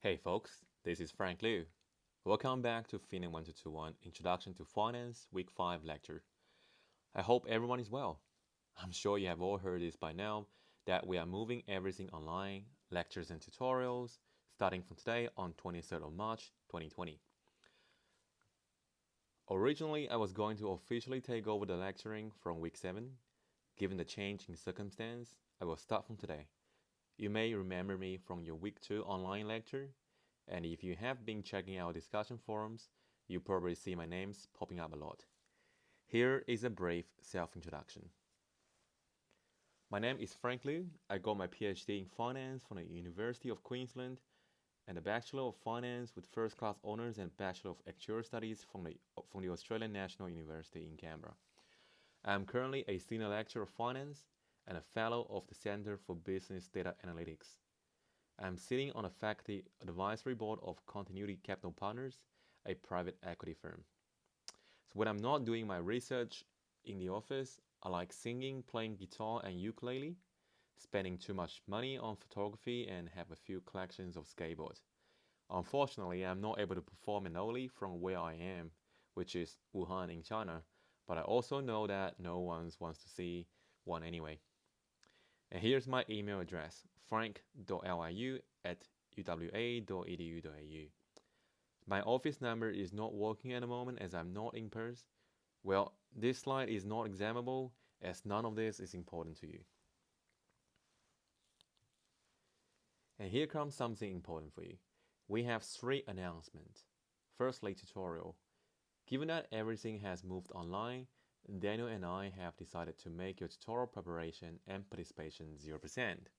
Hey folks, this is Frank Liu. Welcome back to FINA1221 Introduction to Finance Week 5 lecture. I hope everyone is well. I'm sure you have all heard this by now that we are moving everything online, lectures and tutorials, starting from today on 23rd of March 2020. Originally, I was going to officially take over the lecturing from week 7. Given the change in circumstance, I will start from today. You may remember me from your week 2 online lecture, and if you have been checking our discussion forums, you probably see my names popping up a lot. Here is a brief self-introduction. My name is Frank Liu. I got my PhD in Finance from the University of Queensland and a Bachelor of Finance with First Class Honours and Bachelor of Actuarial Studies from the Australian National University in Canberra. I am currently a Senior Lecturer of Finance and a Fellow of the Centre for Business Data Analytics. I am sitting on a faculty advisory board of Continuity Capital Partners, a private equity firm. So when I'm not doing my research in the office, I like singing, playing guitar and ukulele, spending too much money on photography, and have a few collections of skateboards. Unfortunately, I'm not able to perform annually from where I am, which is Wuhan in China, but I also know that no one wants to see one anyway. And here's my email address, frank.liu@uwa.edu.au. My office number is not working at the moment as I'm not in Perth. Well, this slide is not examinable as none of this is important to you. And here comes something important for you. We have 3 announcements. Firstly, tutorial. Given that everything has moved online, Daniel and I have decided to make your tutorial preparation and participation 0%,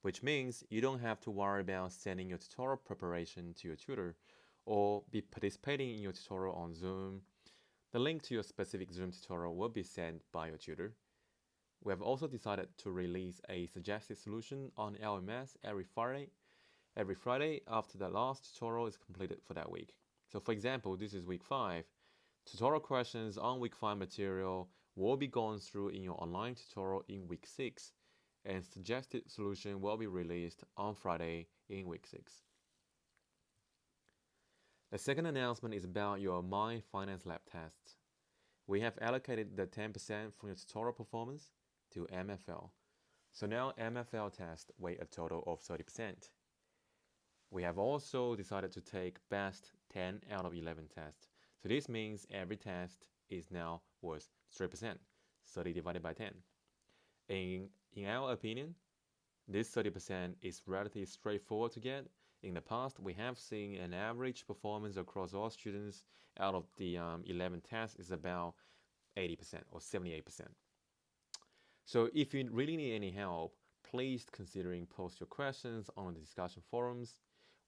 which means you don't have to worry about sending your tutorial preparation to your tutor or be participating in your tutorial on Zoom. The link to your specific Zoom tutorial will be sent by your tutor. We have also decided to release a suggested solution on LMS every Friday after the last tutorial is completed for that week. So for example, this is week 5. Tutorial questions on week 5 material will be gone through in your online tutorial in week 6, and suggested solution will be released on Friday in week 6. The second announcement is about your My Finance Lab tests. We have allocated the 10% from your tutorial performance to MFL. So now MFL tests weigh a total of 30%. We have also decided to take best 10 out of 11 tests. So this means every test is now worth 3%, 30 divided by 10. In our opinion, this 30% is relatively straightforward to get. In the past, we have seen an average performance across all students out of the 11 tests is about 80% or 78%. So if you really need any help, please consider post your questions on the discussion forums.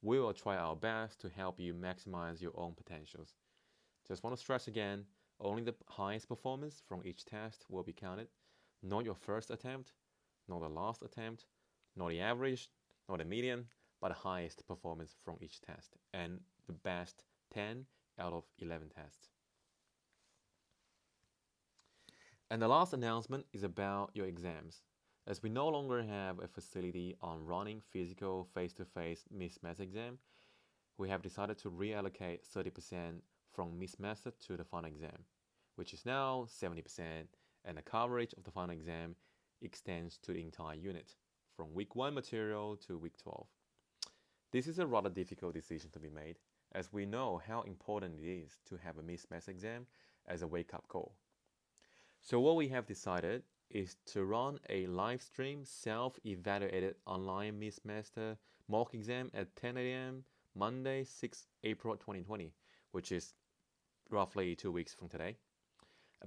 We will try our best to help you maximize your own potentials. Just want to stress again, only the highest performance from each test will be counted, not your first attempt, not the last attempt, not the average, not the median, but the highest performance from each test, and the best 10 out of 11 tests. And the last announcement is about your exams. As we no longer have a facility on running physical face-to-face Miss exam, we have decided to reallocate 30% from Miss to the final exam, which is now 70%, and the coverage of the final exam extends to the entire unit, from week 1 material to week 12. This is a rather difficult decision to be made, as we know how important it is to have a Miss exam as a wake-up call. So what we have decided is to run a live stream self-evaluated online Miss mock exam at 10 a.m. Monday, 6 April 2020, which is roughly 2 weeks from today.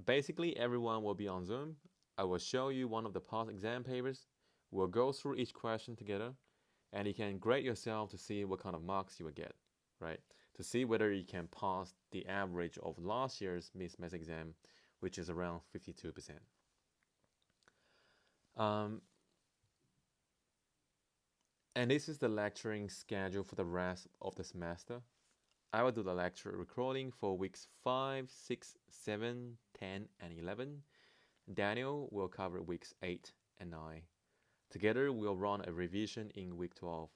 Basically, everyone will be on Zoom. I will show you one of the past exam papers. We'll go through each question together, and you can grade yourself to see what kind of marks you will get, right? To see whether you can pass the average of last year's Miss exam, which is around 52%. And this is the lecturing schedule for the rest of the semester. I will do the lecture recording for weeks 5, 6, 7, 10, and 11. Daniel will cover weeks 8 and 9. Together, we'll run a revision in week 12.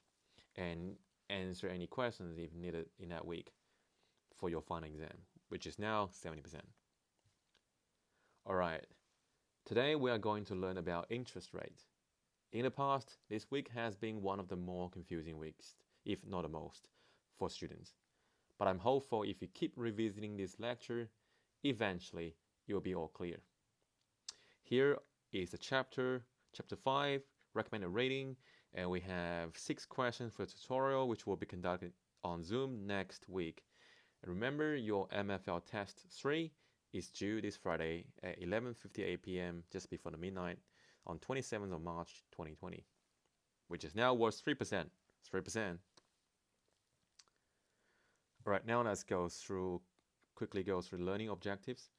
And answer any questions if needed in that week for your final exam, which is now 70%. Alright, today we are going to learn about interest rate. In the past, this week has been one of the more confusing weeks, if not the most, for students. But I'm hopeful if you keep revisiting this lecture, eventually it will be all clear. Here is the chapter 5, recommended rating, and we have 6 questions for the tutorial, which will be conducted on Zoom next week. And remember, your MFL Test 3 is due this Friday at 11:58 p.m. just before the midnight on 27th of March 2020, which is now worth 3%. 3%. All right, now let's quickly go through learning objectives.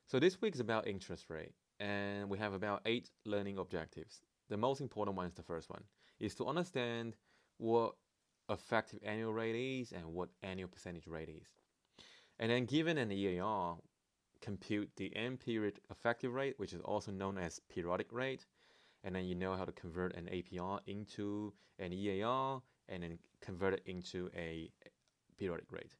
So this week is about interest rate, and we have about 8 learning objectives. The most important one is the first one, is to understand what effective annual rate is and what annual percentage rate is. And then given an EAR, compute the end period effective rate, which is also known as periodic rate, and then you know how to convert an APR into an EAR and then convert it into a periodic rate.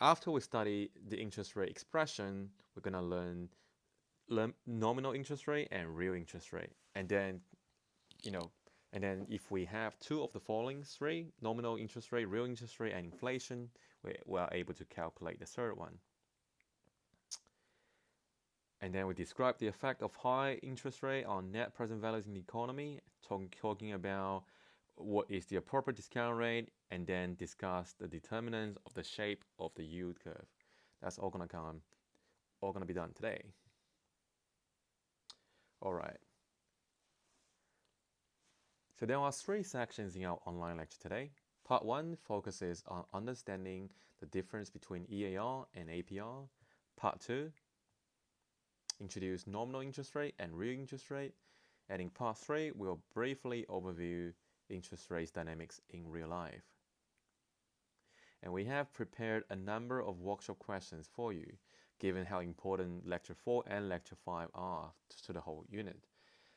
After we study the interest rate expression, we're going to learn nominal interest rate and real interest rate. And then, if we have 2 of the following 3, nominal interest rate, real interest rate, and inflation, we are able to calculate the third one. And then we describe the effect of high interest rate on net present values in the economy, talking about what is the appropriate discount rate, and then discuss the determinants of the shape of the yield curve. That's all gonna be done today. All right. So there are 3 sections in our online lecture today. Part 1 focuses on understanding the difference between EAR and APR. Part 2 introduce nominal interest rate and real interest rate. And in part 3, we'll briefly overview interest rates dynamics in real life. And we have prepared a number of workshop questions for you, given how important Lecture 4 and Lecture 5 are to the whole unit.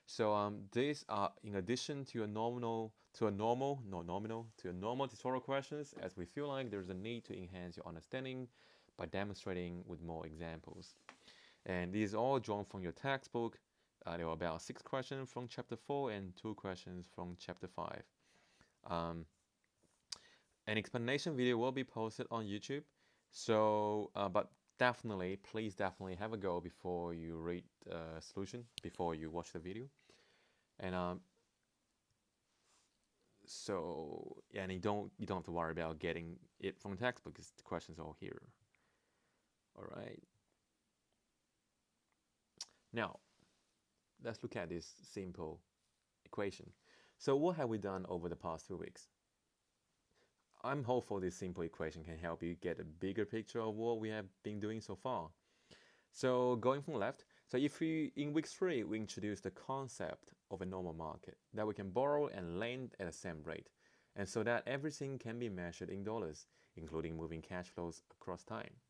So these are in addition to normal tutorial questions, as we feel like there's a need to enhance your understanding by demonstrating with more examples. And these are all drawn from your textbook. There were about 6 questions from Chapter 4 and 2 questions from Chapter 5. An explanation video will be posted on YouTube. So, but please definitely have a go before you read the solution, before you watch the video. And and you don't have to worry about getting it from the textbook because the questions are all here. All right. Now, let's look at this simple equation. So what have we done over the past 2 weeks? I'm hopeful this simple equation can help you get a bigger picture of what we have been doing so far. So going from left, so in week 3, we introduced the concept of a normal market, that we can borrow and lend at the same rate, and so that everything can be measured in dollars, including moving cash flows across time.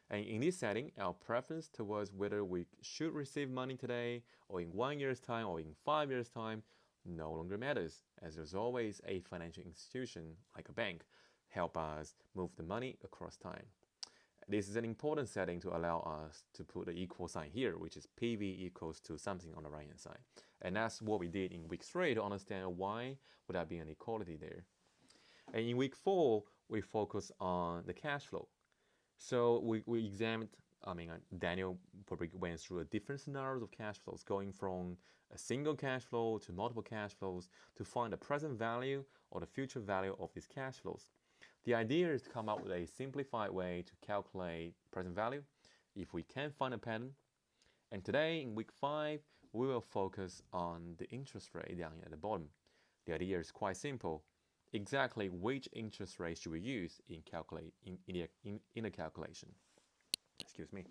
And in this setting, our preference towards whether we should receive money today, or in 1 year's time, or in 5 years' time, no longer matters, as there's always a financial institution, like a bank, help us move the money across time. This is an important setting to allow us to put the equal sign here, which is PV equals to something on the right-hand side. And that's what we did in week 3 to understand why would there be an equality there. And in week 4, we focus on the cash flow. So we examined, Daniel probably went through a different scenarios of cash flows, going from a single cash flow to multiple cash flows to find the present value or the future value of these cash flows. The idea is to come up with a simplified way to calculate present value if we can find a pattern. And today, in week 5, we will focus on the interest rate down here at the bottom. The idea is quite simple. Exactly which interest rate should we use in a calculation? Excuse me.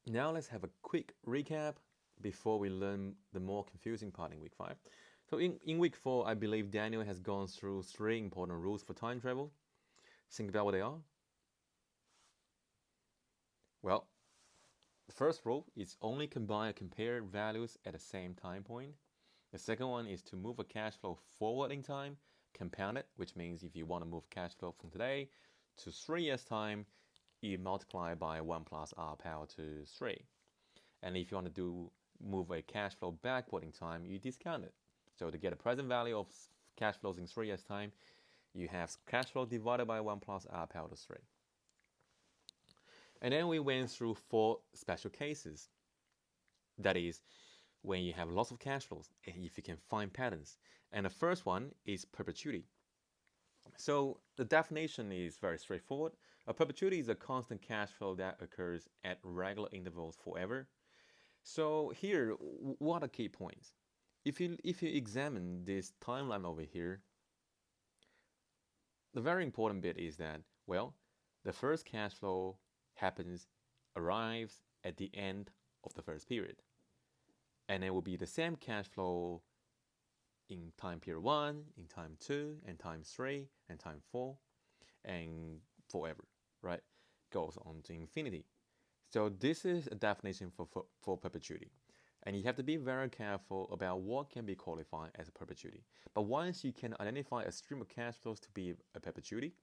Now let's have a quick recap before we learn the more confusing part in week 5. So in week 4, I believe Daniel has gone through 3 important rules for time travel. Think about what they are. Well, The first rule is only combine or compare values at the same time point. The second one is to move a cash flow forward in time, compound it, which means if you want to move cash flow from today to 3 years time, you multiply by 1 plus r power to 3. And if you want to move a cash flow backward in time, you discount it. So to get a present value of cash flows in 3 years time, you have cash flow divided by 1 plus r power to 3. And then we went through 4 special cases. That is, when you have lots of cash flows, and if you can find patterns. And the first one is perpetuity. So the definition is very straightforward. A perpetuity is a constant cash flow that occurs at regular intervals forever. So here, what are key points? If you examine this timeline over here, the very important bit is that, well, the first cash flow arrives at the end of the first period. And it will be the same cash flow in time period 1, in time 2, and time 3, and time 4, and forever, right? Goes on to infinity. So this is a definition for perpetuity. And you have to be very careful about what can be qualified as a perpetuity. But once you can identify a stream of cash flows to be a perpetuity,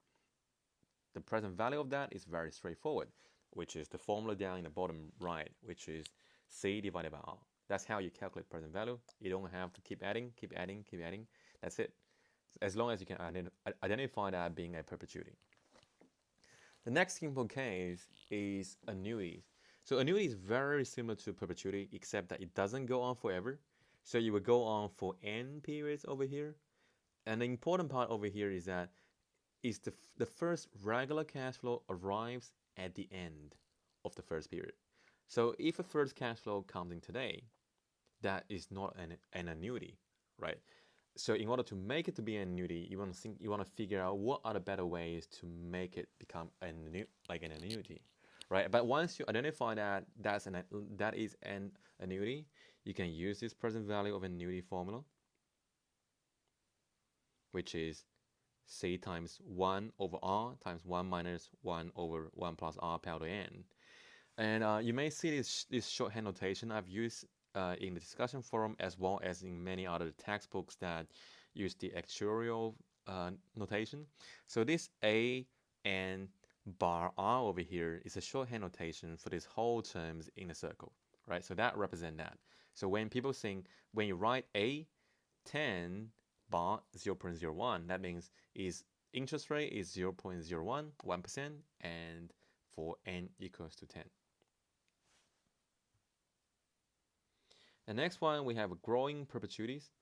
the present value of that is very straightforward, which is the formula down in the bottom right, which is C divided by R. That's how you calculate present value. You don't have to keep adding. That's it. As long as you can identify that being a perpetuity. The next simple case is annuities. So annuity is very similar to perpetuity, except that it doesn't go on forever. So you will go on for n periods over here. And the important part over here is that the first regular cash flow arrives at the end of the first period. So if a first cash flow comes in today, that is not an annuity, right? So in order to make it to be an annuity, you want to figure out what are the better ways to make it become an annuity, right? But once you identify that that is an annuity, you can use this present value of annuity formula, which is C times 1 over R times 1 minus 1 over 1 plus R power to n. And you may see this shorthand notation I've used in the discussion forum, as well as in many other textbooks that use the actuarial notation. So this A and bar R over here is a shorthand notation for these whole terms in a circle, right? So that represents that. So when you write A, 10 bar 0.01, that means interest rate is 0.01, 1%, and for n equals to 10. The next one, we have growing perpetuities.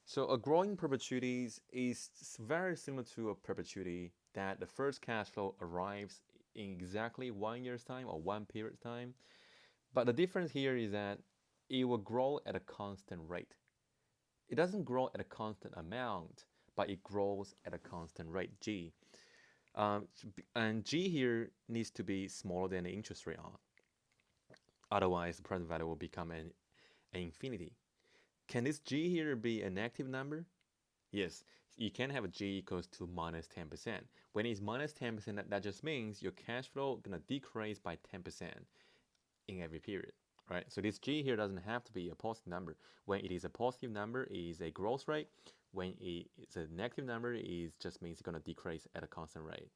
So a growing perpetuities is very similar to a perpetuity that the first cash flow arrives in exactly 1 year's time or 1 period's time. But the difference here is that it will grow at a constant rate. It doesn't grow at a constant amount, but it grows at a constant rate, G. And G here needs to be smaller than the interest rate R. Otherwise, the present value will become an infinity. Can this G here be an active number? Yes, you can have a G equals to minus 10%. When it's minus 10%, that just means your cash flow gonna decrease by 10% in every period, right? So this G here doesn't have to be a positive number. When it is a positive number, it is a growth rate. When it's a negative number, it just means it's gonna decrease at a constant rate.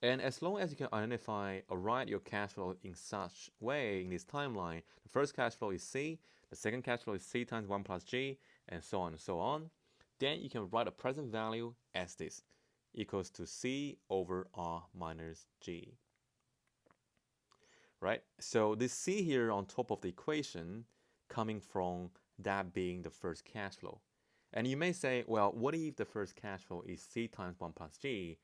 And as long as you can identify or write your cash flow in such way in this timeline, the first cash flow is C, the second cash flow is C times 1 plus G, and so on and so on, then you can write a present value as this, equals to C over R minus G. Right? So this C here on top of the equation coming from that being the first cash flow. And you may say, well, what if the first cash flow is C times 1 plus G,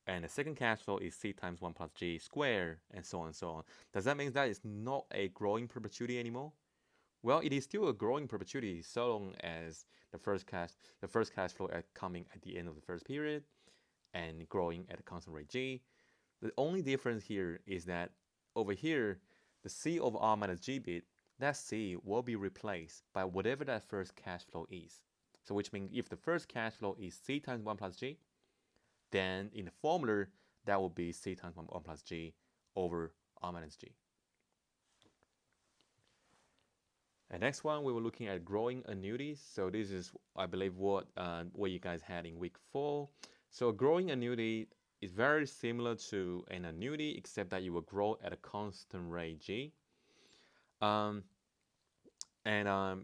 and the second cash flow is C times 1 plus G squared, and so on and so on? Does that mean that it's not a growing perpetuity anymore? Well, it is still a growing perpetuity so long as the first cash flow coming at the end of the first period and growing at a constant rate G. The only difference here is that over here, the C over R minus G bit, that C will be replaced by whatever that first cash flow is. So which means if the first cash flow is C times 1 plus G, then in the formula, that will be C times 1 plus G over R minus G. And next one, we were looking at growing annuities. So this is, I believe, what you guys had in week 4. So a growing annuity is very similar to an annuity, except that you will grow at a constant rate G. Um,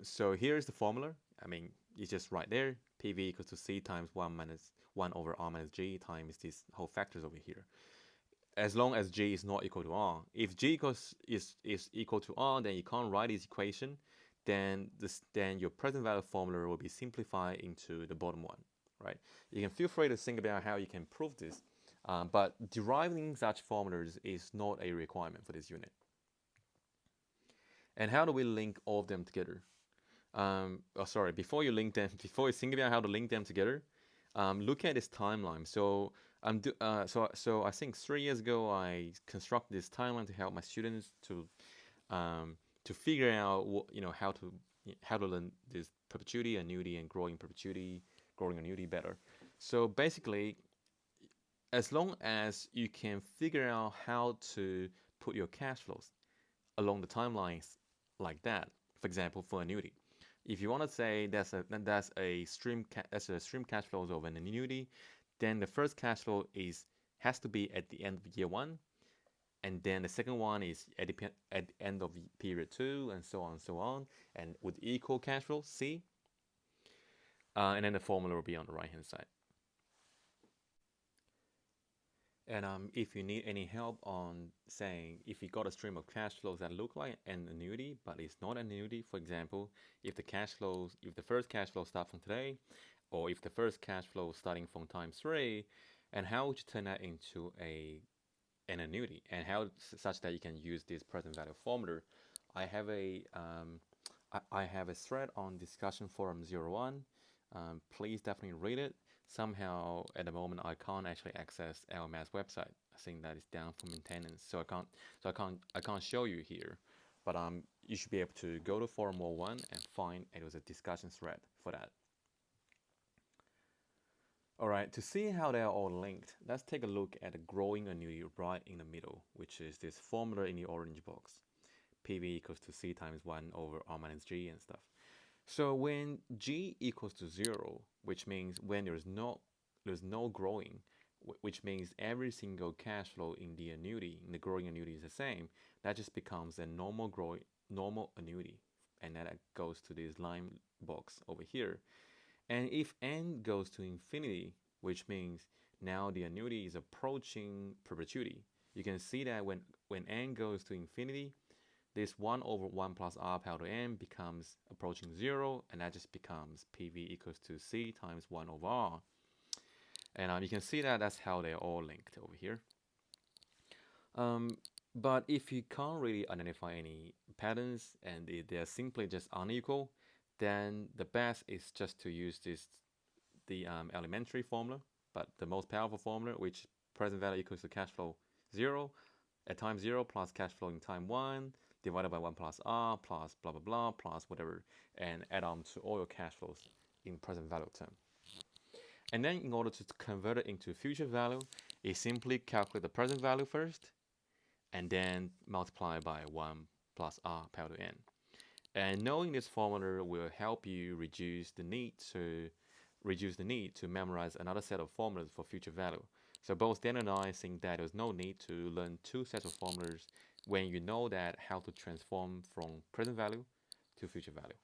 so here's the formula. I mean, it's just right there. PV equals to C times 1 over R minus G times these whole factors over here. As long as G is not equal to R. If G is equal to R, then you can't write this equation. Then your present value formula will be simplified into the bottom one, right? You can feel free to think about how you can prove this, but deriving such formulas is not a requirement for this unit. And how do we link all of them together? Before you think about how to link them together, look at this timeline. So I think 3 years ago I constructed this timeline to help my students to figure out how to learn this perpetuity, annuity, and growing annuity better. So basically, as long as you can figure out how to put your cash flows along the timelines like that, for example, for annuity, if you want to say that's a stream cash flows of an annuity, then the first cash flow has to be at the end of year 1, and then the second one is at the end of period 2, and so on, and with equal cash flow C, and then the formula will be on the right hand side. And if you need any help on saying if you got a stream of cash flows that look like an annuity but it's not an annuity, for example, if the first cash flow starts from today, or if the first cash flow starting from time 3, and how would you turn that into an annuity, and how such that you can use this present value formula. I have a thread on discussion forum 01. Please definitely read it. Somehow at the moment I can't actually access our math website. I think that is down for maintenance, so I can't show you here. But you should be able to go to forum 01 and find it was a discussion thread for that. Alright, to see how they are all linked, let's take a look at the growing annuity right in the middle, which is this formula in the orange box. PV equals to C times 1 over R minus G and stuff. So when G equals to 0, which means when there's no growing, which means every single cash flow in the growing annuity is the same, that just becomes a normal annuity, and that goes to this line box over here. And if n goes to infinity, which means now the annuity is approaching perpetuity, you can see that when n goes to infinity, this 1 over 1 plus r power to n becomes approaching 0, and that just becomes PV equals to C times 1 over r. And you can see that that's how they're all linked over here. But if you can't really identify any patterns and they're simply just unequal, then the best is just to use the elementary formula, but the most powerful formula, which present value equals to cash flow 0 at time 0 plus cash flow in time 1 divided by 1 plus r plus blah blah blah plus whatever, and add on to all your cash flows in present value term. And then in order to convert it into future value, you simply calculate the present value first and then multiply by 1 plus r power to n. And knowing this formula will help you reduce the need to memorize another set of formulas for future value. So both Dan and I think that there's no need to learn 2 sets of formulas when you know that how to transform from present value to future value.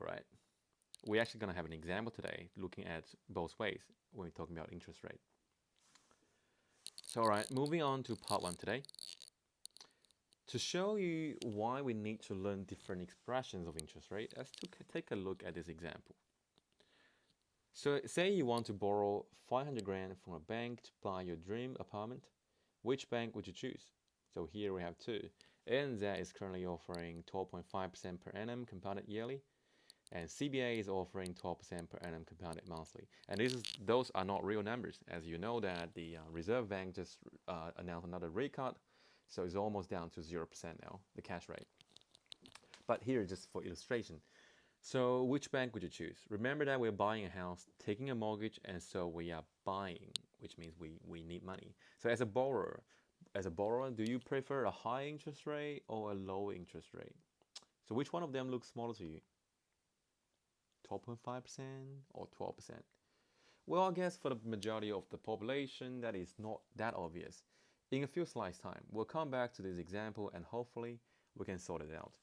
All right. We're actually going to have an example today looking at both ways when we're talking about interest rate. So all right, moving on to part 1 today. To show you why we need to learn different expressions of interest rate, let's take a look at this example. So say you want to borrow 500 grand from a bank to buy your dream apartment. Which bank would you choose? So here we have 2. NZ is currently offering 12.5% per annum compounded yearly, and CBA is offering 12% per annum compounded monthly. And those are not real numbers, as you know that the Reserve Bank just announced another rate cut, so it's almost down to 0% now, the cash rate. But here, just for illustration, so which bank would you choose? Remember that we're buying a house, taking a mortgage, and so we are buying, which means we need money. So as a borrower, do you prefer a high interest rate or a low interest rate? So which one of them looks smaller to you? 12.5% or 12%? Well, I guess for the majority of the population, that is not that obvious. In a few slides time, we'll come back to this example and hopefully we can sort it out.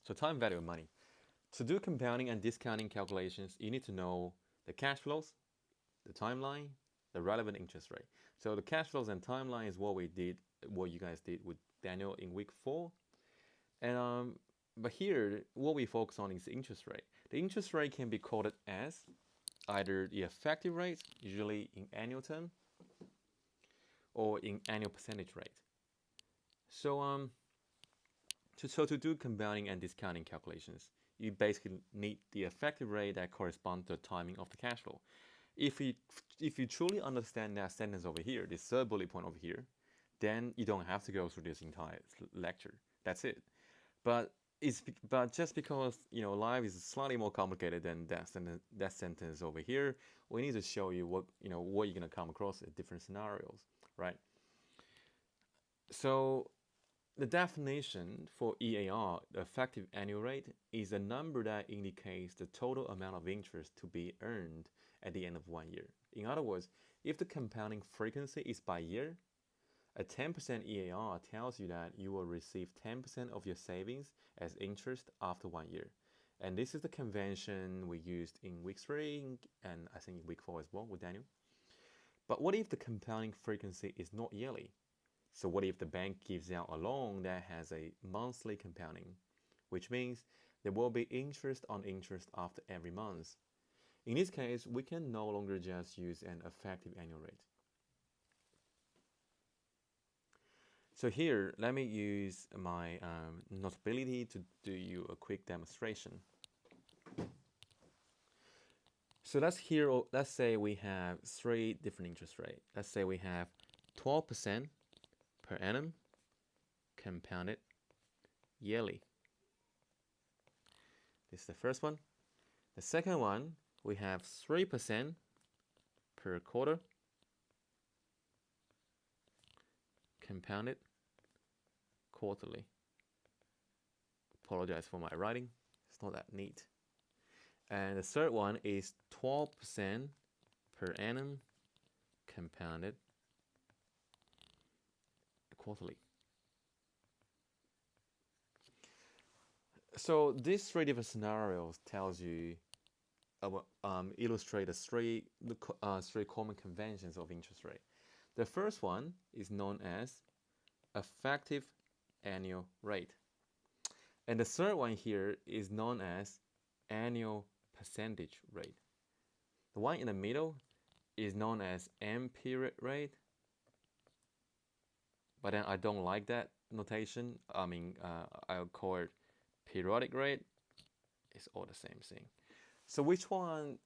So time value of money. To do compounding and discounting calculations, you need to know the cash flows, the timeline, the relevant interest rate. So the cash flows and timeline is what you guys did with Daniel in week 4. And but here, what we focus on is the interest rate. The interest rate can be quoted as either the effective rate, usually in annual term, or in annual percentage rate. So to do compounding and discounting calculations, you basically need the effective rate that corresponds to the timing of the cash flow. If you truly understand that sentence over here, this third bullet point over here, then you don't have to go through this entire lecture. That's it. But just because life is slightly more complicated than that sentence over here, we need to show you what you're gonna come across in different scenarios, right? So the definition for EAR, the effective annual rate, is a number that indicates the total amount of interest to be earned at the end of 1 year. In other words, if the compounding frequency is by year, a 10% EAR tells you that you will receive 10% of your savings as interest after 1 year. And this is the convention we used in week 3 and I think in week 4 as well with Daniel. But what if the compounding frequency is not yearly? So what if the bank gives out a loan that has a monthly compounding, which means there will be interest on interest after every month. In this case, we can no longer just use an effective annual rate. So here, let me use my Notability to do you a quick demonstration. So let's say we have 3 different interest rates. Let's say we have 12% per annum compounded yearly. This is the first one. The second one, we have 3% per quarter compounded quarterly. Apologize for my writing, it's not that neat. And the third one is 12% per annum compounded quarterly. So these 3 different scenarios tells you illustrate the three common conventions of interest rate. The first one is known as effective annual rate. And the third one here is known as annual percentage rate. The one in the middle is known as end period rate. But then I don't like that notation. I'll call it periodic rate. It's all the same thing. So which one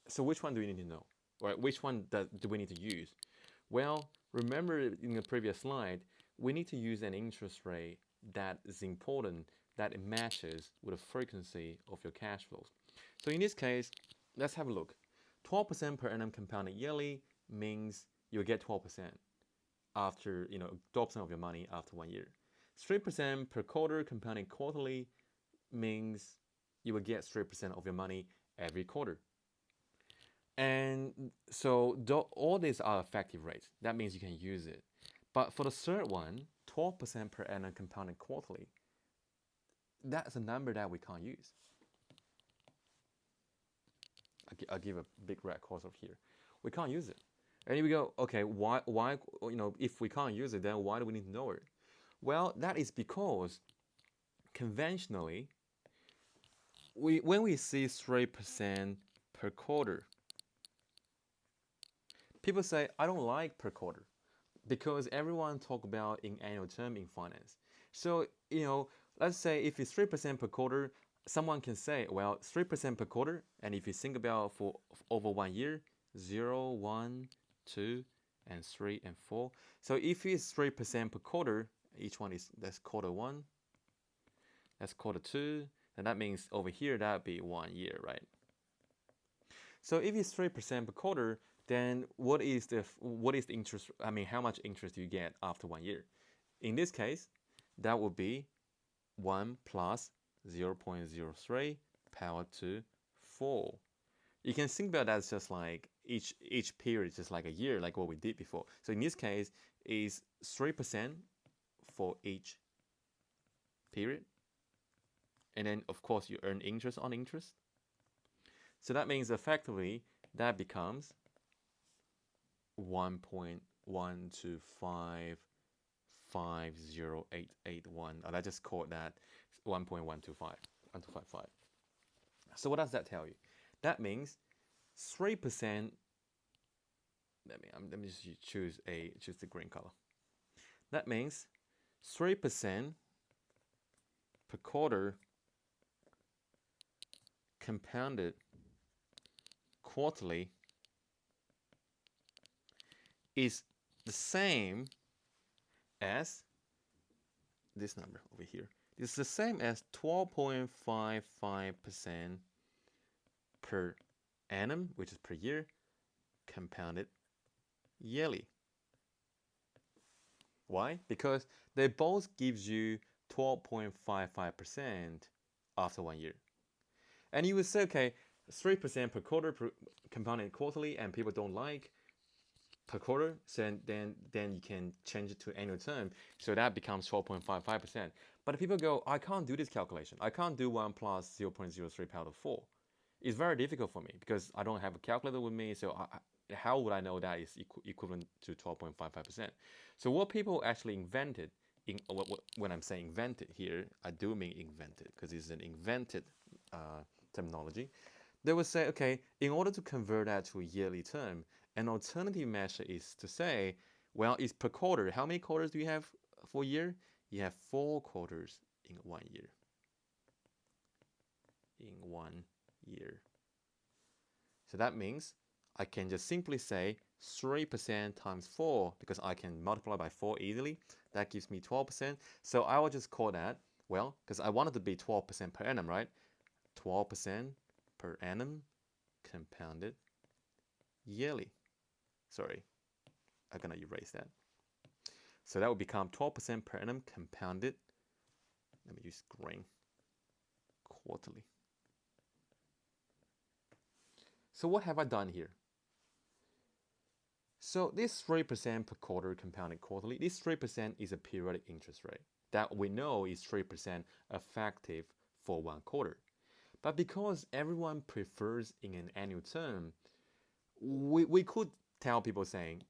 do we need to know? Right? Which one do we need to use? Well, remember in the previous slide, we need to use an interest rate that is important, that it matches with the frequency of your cash flows. So in this case, let's have a look. 12% per annum compounded yearly means you'll get 12% after 12% of your money after 1 year. 3% per quarter compounded quarterly means you will get 3% of your money every quarter. And so all these are effective rates. That means you can use it. But for the third one, 12% per annum compounded quarterly, that's a number that we can't use. I'll give a big red cursor here. We can't use it. And here we go, okay, why if we can't use it, then why do we need to know it? Well, that is because conventionally, when we see 3% per quarter, people say, I don't like per quarter because everyone talk about in annual term in finance. So, let's say if it's 3% per quarter, someone can say, well, 3% per quarter, and if you think about for over 1 year, 0, 1, 2, and 3, and 4. So if it's 3% per quarter, each one that's quarter 1, that's quarter 2, and that means over here, that would be 1 year, right? So if it's 3% per quarter, then what is the interest? I mean, how much interest do you get after 1 year? In this case, that would be 1 plus 0.03 power to 4. You can think about that as just like each period is just like a year, like what we did before. So in this case, is 3% for each period. And then, of course, you earn interest on interest. So that means effectively that becomes 1.125508881. I just called that 1.125. So what does that tell you? That means 3%. Let me just choose the green color. That means 3% per quarter compounded quarterly is the same as this number over here. It's the same as 12.55% per annum, which is per year, compounded yearly. Why? Because they both gives you 12.55% after 1 year. And you would say, okay, 3% per quarter compounded quarterly, and people don't like per quarter, so then you can change it to annual term, so that becomes 12.55%. But if people go, I can't do this calculation. I can't do 1 plus 0.03 power to 4. It's very difficult for me because I don't have a calculator with me, so how would I know that is equivalent to 12.55%? So what people actually invented, when I'm saying invented here, I do mean invented because it's an invented terminology. They would say, okay, in order to convert that to a yearly term, an alternative measure is to say, well, it's per quarter. How many quarters do you have for a year? You have 4 quarters in 1 year. In 1 year. So that means I can just simply say 3% times 4 because I can multiply by 4 easily. That gives me 12%. So I will just call that, well, because I want it to be 12% per annum, right? 12% per annum compounded yearly. Sorry, I'm going to erase that. So that would become 12% per annum compounded, let me use green, quarterly. So what have I done here? So this 3% per quarter compounded quarterly, this 3% is a periodic interest rate that we know is 3% effective for 1 quarter. But because everyone prefers in an annual term, we could tell people saying,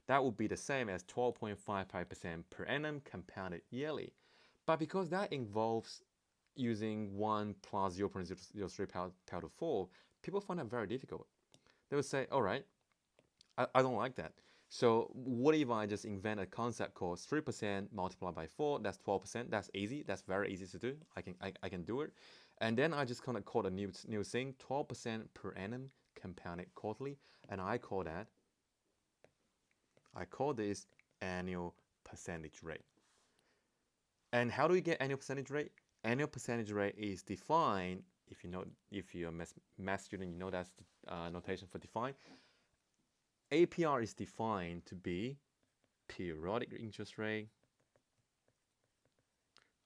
that would be the same as 12.55% per annum compounded yearly. But because that involves using 1 plus 0.03 power to 4, people find that very difficult. They would say, all right, I don't like that. So what if I just invent a concept called 3% multiplied by 4, that's 12%. That's easy. That's very easy to do. I can do it. And then I just kind of call a new thing, 12% per annum compounded quarterly, and I call this annual percentage rate. And how do we get annual percentage rate? Annual percentage rate is defined, if you're a math student, you know that's the notation for define. APR is defined to be periodic interest rate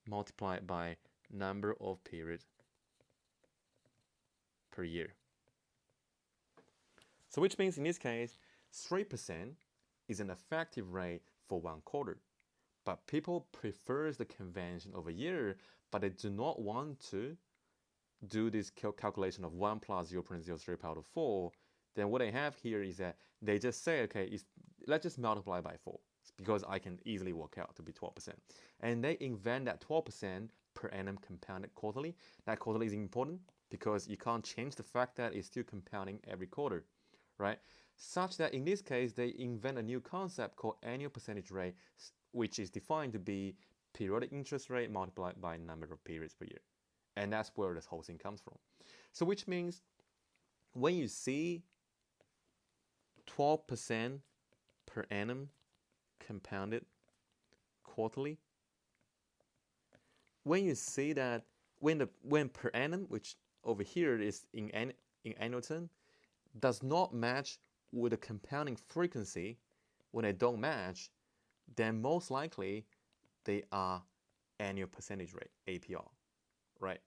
multiplied by number of periods per year. So which means in this case, 3% is an effective rate for 1 quarter. But people prefers the convention of a year, but they do not want to do this calculation of 1 plus 0.03 power to 4. Then what they have here is that they just say, okay, let's just multiply by 4 because I can easily work out to be 12%. And they invent that 12% per annum compounded quarterly. That quarterly is important because you can't change the fact that it's still compounding every quarter, right? Such that in this case, they invent a new concept called annual percentage rate, which is defined to be periodic interest rate multiplied by number of periods per year. And that's where this whole thing comes from. So which means when you see 12% per annum compounded quarterly, when you see that when per annum, which over here is in annual term, does not match with the compounding frequency, when they don't match, then most likely they are annual percentage rate, APR, right?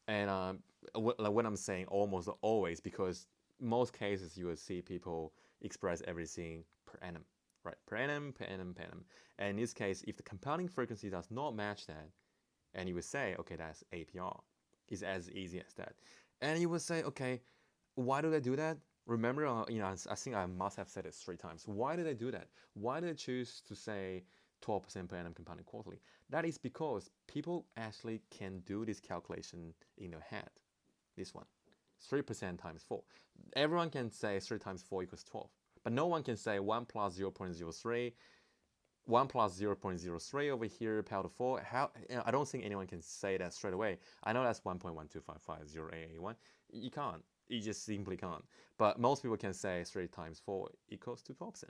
And like when I'm saying almost always, because most cases you will see people express everything per annum, right? Per annum, per annum, per annum. And in this case, if the compounding frequency does not match that, and you would say, okay, that's APR. It's as easy as that. And you would say, okay, why do they do that? Remember, I think I must have said it 3 times. Why do they do that? Why do they choose to say 12% per annum compounded quarterly? That is because people actually can do this calculation in their head. This one, 3% times 4. Everyone can say 3 times 4 equals 12. But no one can say 1 plus 0.03, 1 plus 0.03 over here, power to 4. I don't think anyone can say that straight away. I know that's 1.1255081. You can't. You just simply can't. But most people can say 3 times 4 equals to 12%.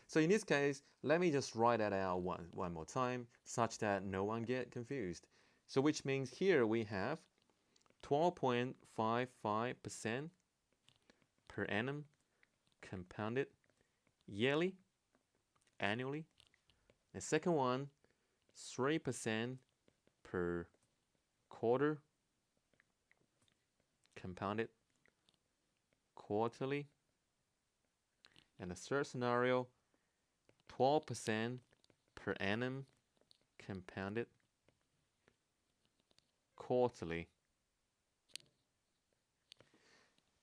So in this case, let me just write that out one more time, such that no one get confused. So which means here we have 12.55% per annum compounded yearly, annually. The second one, 3% per quarter compounded quarterly. And the third scenario, 12% per annum compounded quarterly.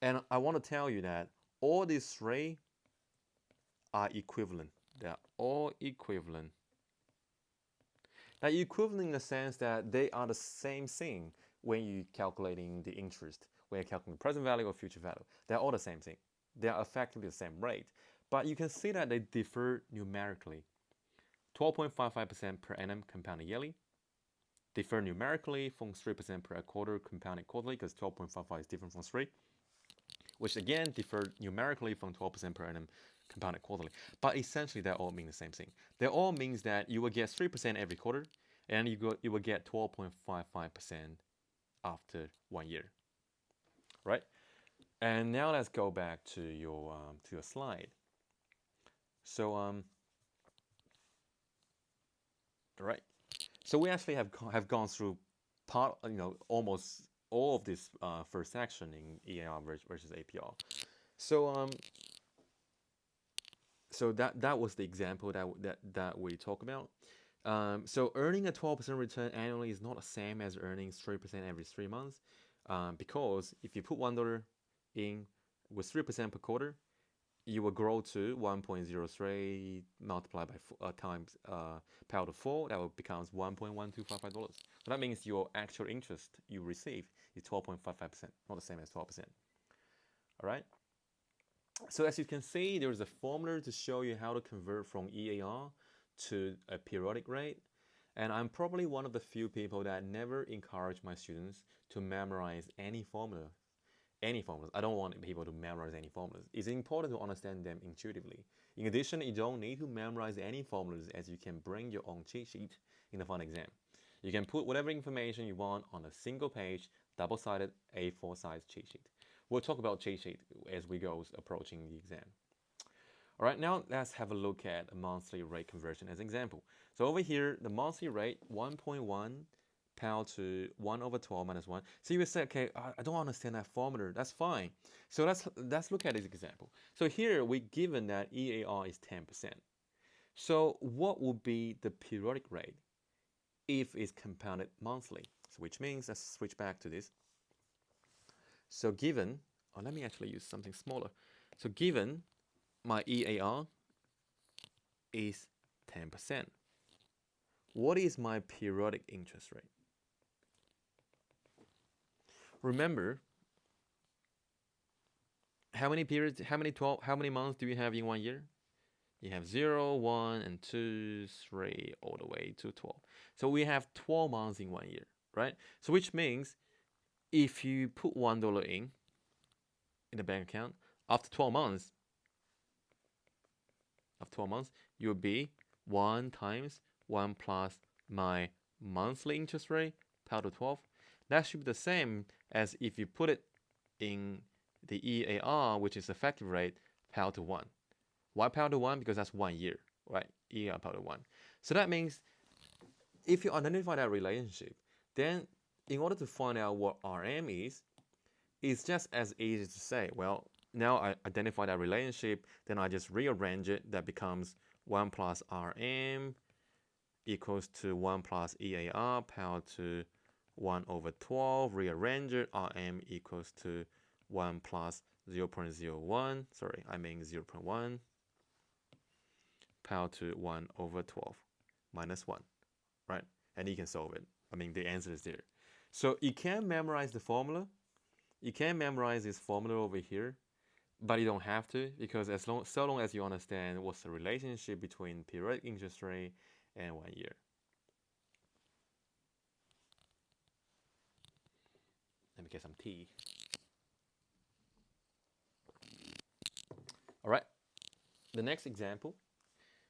And I want to tell you that all these 3 are equivalent. They are all equivalent. They're equivalent in the sense that they are the same thing when you're calculating the interest, when you're calculating the present value or future value. They're all the same thing. They are effectively the same rate. But you can see that they differ numerically. 12.55% per annum compounded yearly differ numerically from 3% per quarter compounded quarterly, because 12.55 is different from 3, which again differ numerically from 12% per annum compounded quarterly. But essentially, they all mean the same thing. They all means that you will get 3% every quarter, and you will get 12.55% after 1 year, right? And now let's go back to your slide. So right. So we actually have gone through almost all of this first section in EAR versus APR. So so that was the example that we talk about. So earning a 12% return annually is not the same as earning 3% every 3 months, because if you put $1 in with 3% per quarter, you will grow to 1.03 multiplied by times power to 4. That will becomes $1.1255. So that means your actual interest you receive is 12.55%, not the same as 12%. All right. So as you can see, there is a formula to show you how to convert from EAR to a periodic rate. And I'm probably one of the few people that never encourage my students to memorize any formula. Any formulas. I don't want people to memorize any formulas. It's important to understand them intuitively. In addition, you don't need to memorize any formulas, as you can bring your own cheat sheet in the final exam. You can put whatever information you want on a single page, double-sided A4 size cheat sheet. We'll talk about cheat sheet as we go approaching the exam. All right, now let's have a look at a monthly rate conversion as an example. So over here, the monthly rate, 1.1 power to 1 over 12 minus 1. So you would say, okay, I don't understand that formula. That's fine. So let's look at this example. So here we're given that EAR is 10%. So what would be the periodic rate if it's compounded monthly? So which means, let's switch back to this. So given, let me actually use something smaller. So given my EAR is 10%, what is my periodic interest rate? Remember, how many periods, how many months do you have in 1 year? You have 0, 1, and 2, 3, all the way to 12. So we have 12 months in 1 year, right? So which means if you put $1 in the bank account, after 12 months, you'll be 1 times 1 plus my monthly interest rate, power to 12. That should be the same as if you put it in the EAR, which is effective rate, power to 1. Why power to 1? Because that's 1 year, right? EAR power to 1. So that means if you identify that relationship, then in order to find out what RM is, it's just as easy to say, well, now I identify that relationship, then I just rearrange it. That becomes 1 plus RM equals to 1 plus EAR power to 1 over 12. Rearrange it. RM equals to 1 plus 0.01. Sorry, I mean 0.1 power to 1 over 12 minus 1, right? And you can solve it. I mean, the answer is there. So you can memorize the formula. You can memorize this formula over here, but you don't have to, because so long as you understand what's the relationship between periodic interest rate and 1 year. Let me get some tea. All right, the next example.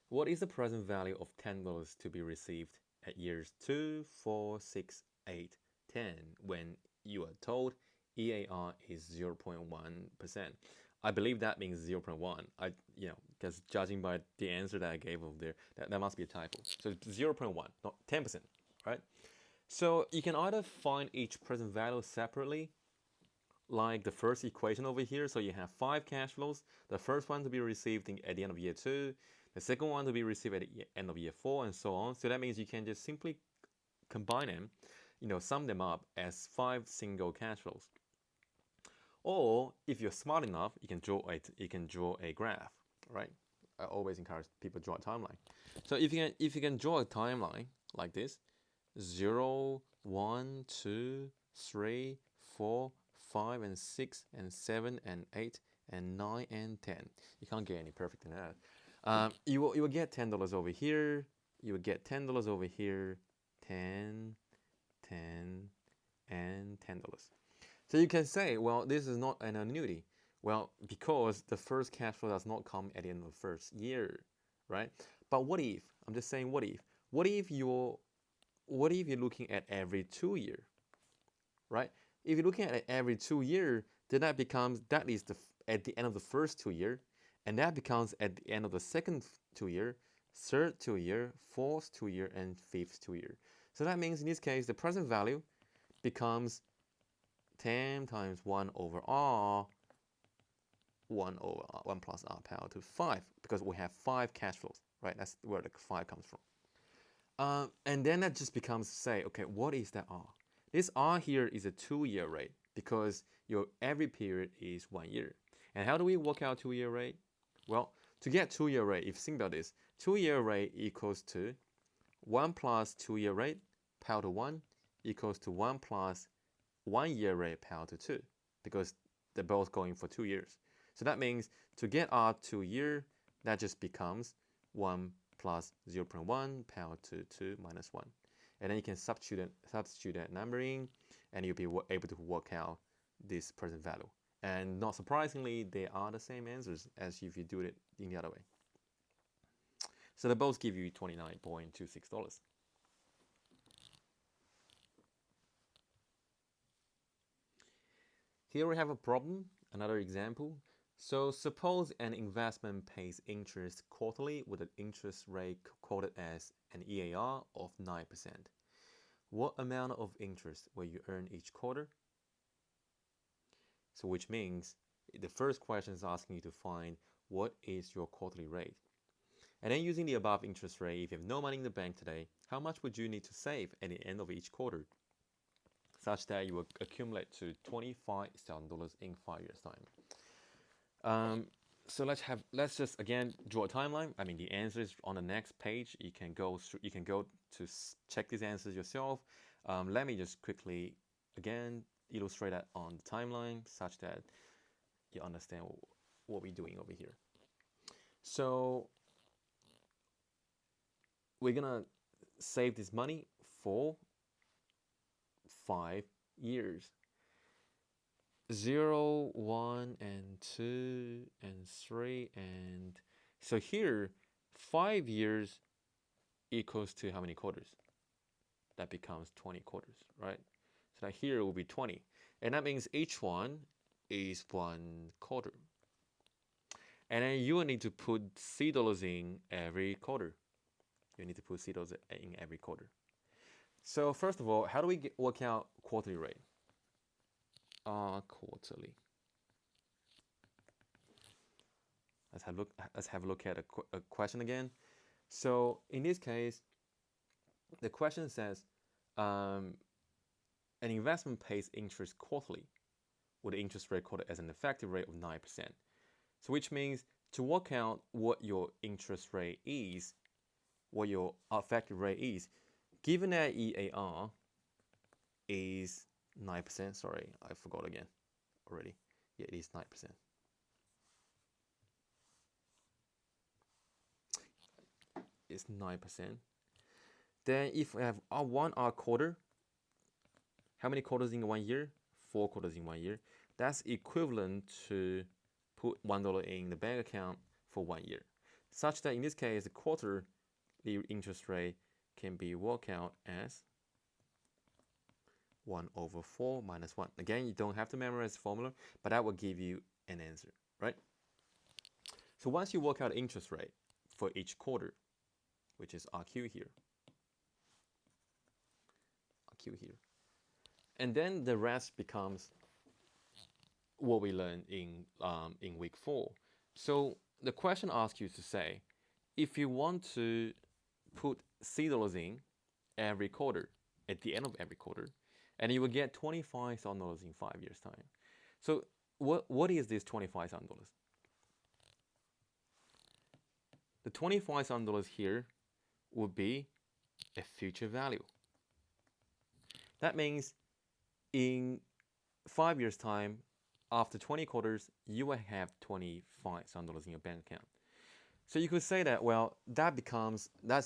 What is the present value of $10 to be received at years 2, 4, 6, 8, 10 when you are told EAR is 0.1%? I believe that means 0.1. Because judging by the answer that I gave over there, that must be a typo. So 0.1, not 10%, right? So you can either find each present value separately, like the first equation over here. So you have 5 cash flows. The first one to be received at the end of year 2, the second one to be received at the end of year 4, and so on. So that means you can just simply combine them, sum them up as 5 single cash flows. Or if you're smart enough, you can draw a graph, right? I always encourage people to draw a timeline. So if you can draw a timeline like this, 0, 1, 2, 3, 4, 5, and 6, and 7, and 8, and 9, and 10. You can't get any perfect than that. You will get $10 over here. You will get $10 over here, 10, 10, and $10. So you can say, well, this is not an annuity. Well, because the first cash flow does not come at the end of the first year, right? But what if? I'm just saying, what if? What if you're looking at every 2 year, right? If you're looking at every 2 year, then that is at the end of the first 2 year, and that becomes at the end of the second 2 year, third 2 year, fourth 2 year, and fifth 2 year. So that means in this case, the present value becomes 10 times 1 over R, 1 over R, 1 plus R power to 5, because we have 5 cash flows, right? That's where the 5 comes from. And then that just becomes, say, okay, what is that R? This R here is a 2-year rate, because your every period is 1 year. And how do we work out 2-year rate? Well, to get 2-year rate, if you think about this, 2-year rate equals to 1 plus 2-year rate power to 1 equals to 1 plus 1-year rate power to 2, because they're both going for 2 years. So that means to get R 2 year, that just becomes 1 plus 0.1 power to 2 minus 1. And then you can substitute that numbering, and you'll be able to work out this present value. And not surprisingly, they are the same answers as if you do it in the other way. So they both give you $29.26. Here we have a problem, another example. So suppose an investment pays interest quarterly with an interest rate quoted as an EAR of 9%. What amount of interest will you earn each quarter? So which means the first question is asking you to find what is your quarterly rate. And then using the above interest rate, if you have no money in the bank today, how much would you need to save at the end of each quarter, such that you will accumulate to $25,000 in 5 years' time? So let's just again draw a timeline. I mean, the answer is on the next page. You can go to check these answers yourself. Let me just quickly again illustrate that on the timeline, such that you understand what we're doing over here. So we're gonna save this money for 5 years. 0, 1, and 2, and 3, and so here 5 years equals to how many quarters? That becomes 20 quarters, right? So here it will be 20, and that means each one is 1/4. And then you will need to put $C in every quarter. You need to put $C in every quarter. So first of all, how do we work out quarterly rate? Quarterly. Let's have a look at a question again. So in this case, the question says, an investment pays interest quarterly with the interest rate quoted as an effective rate of 9%. So which means to work out what your interest rate is, what your effective rate is, given that EAR is 9%, sorry, I forgot again already. Yeah, it is 9%. It's 9%. Then if we have a 1 quarter, how many quarters in 1 year? 4 quarters in 1 year. That's equivalent to put $1 in the bank account for 1 year. Such that in this case, the quarterly interest rate can be worked out as 1/4 minus 1. Again, you don't have to memorize the formula, but that will give you an answer, right? So once you work out interest rate for each quarter, which is RQ here, and then the rest becomes what we learned in week 4. So the question asks you to say, if you want to put $C in every quarter, at the end of every quarter, and you will get $25,000 in 5 years' time. So what is this $25,000? The $25,000 here would be a future value. That means in 5 years' time, after 20 quarters, you will have $25,000 in your bank account. So you could say that, well, that's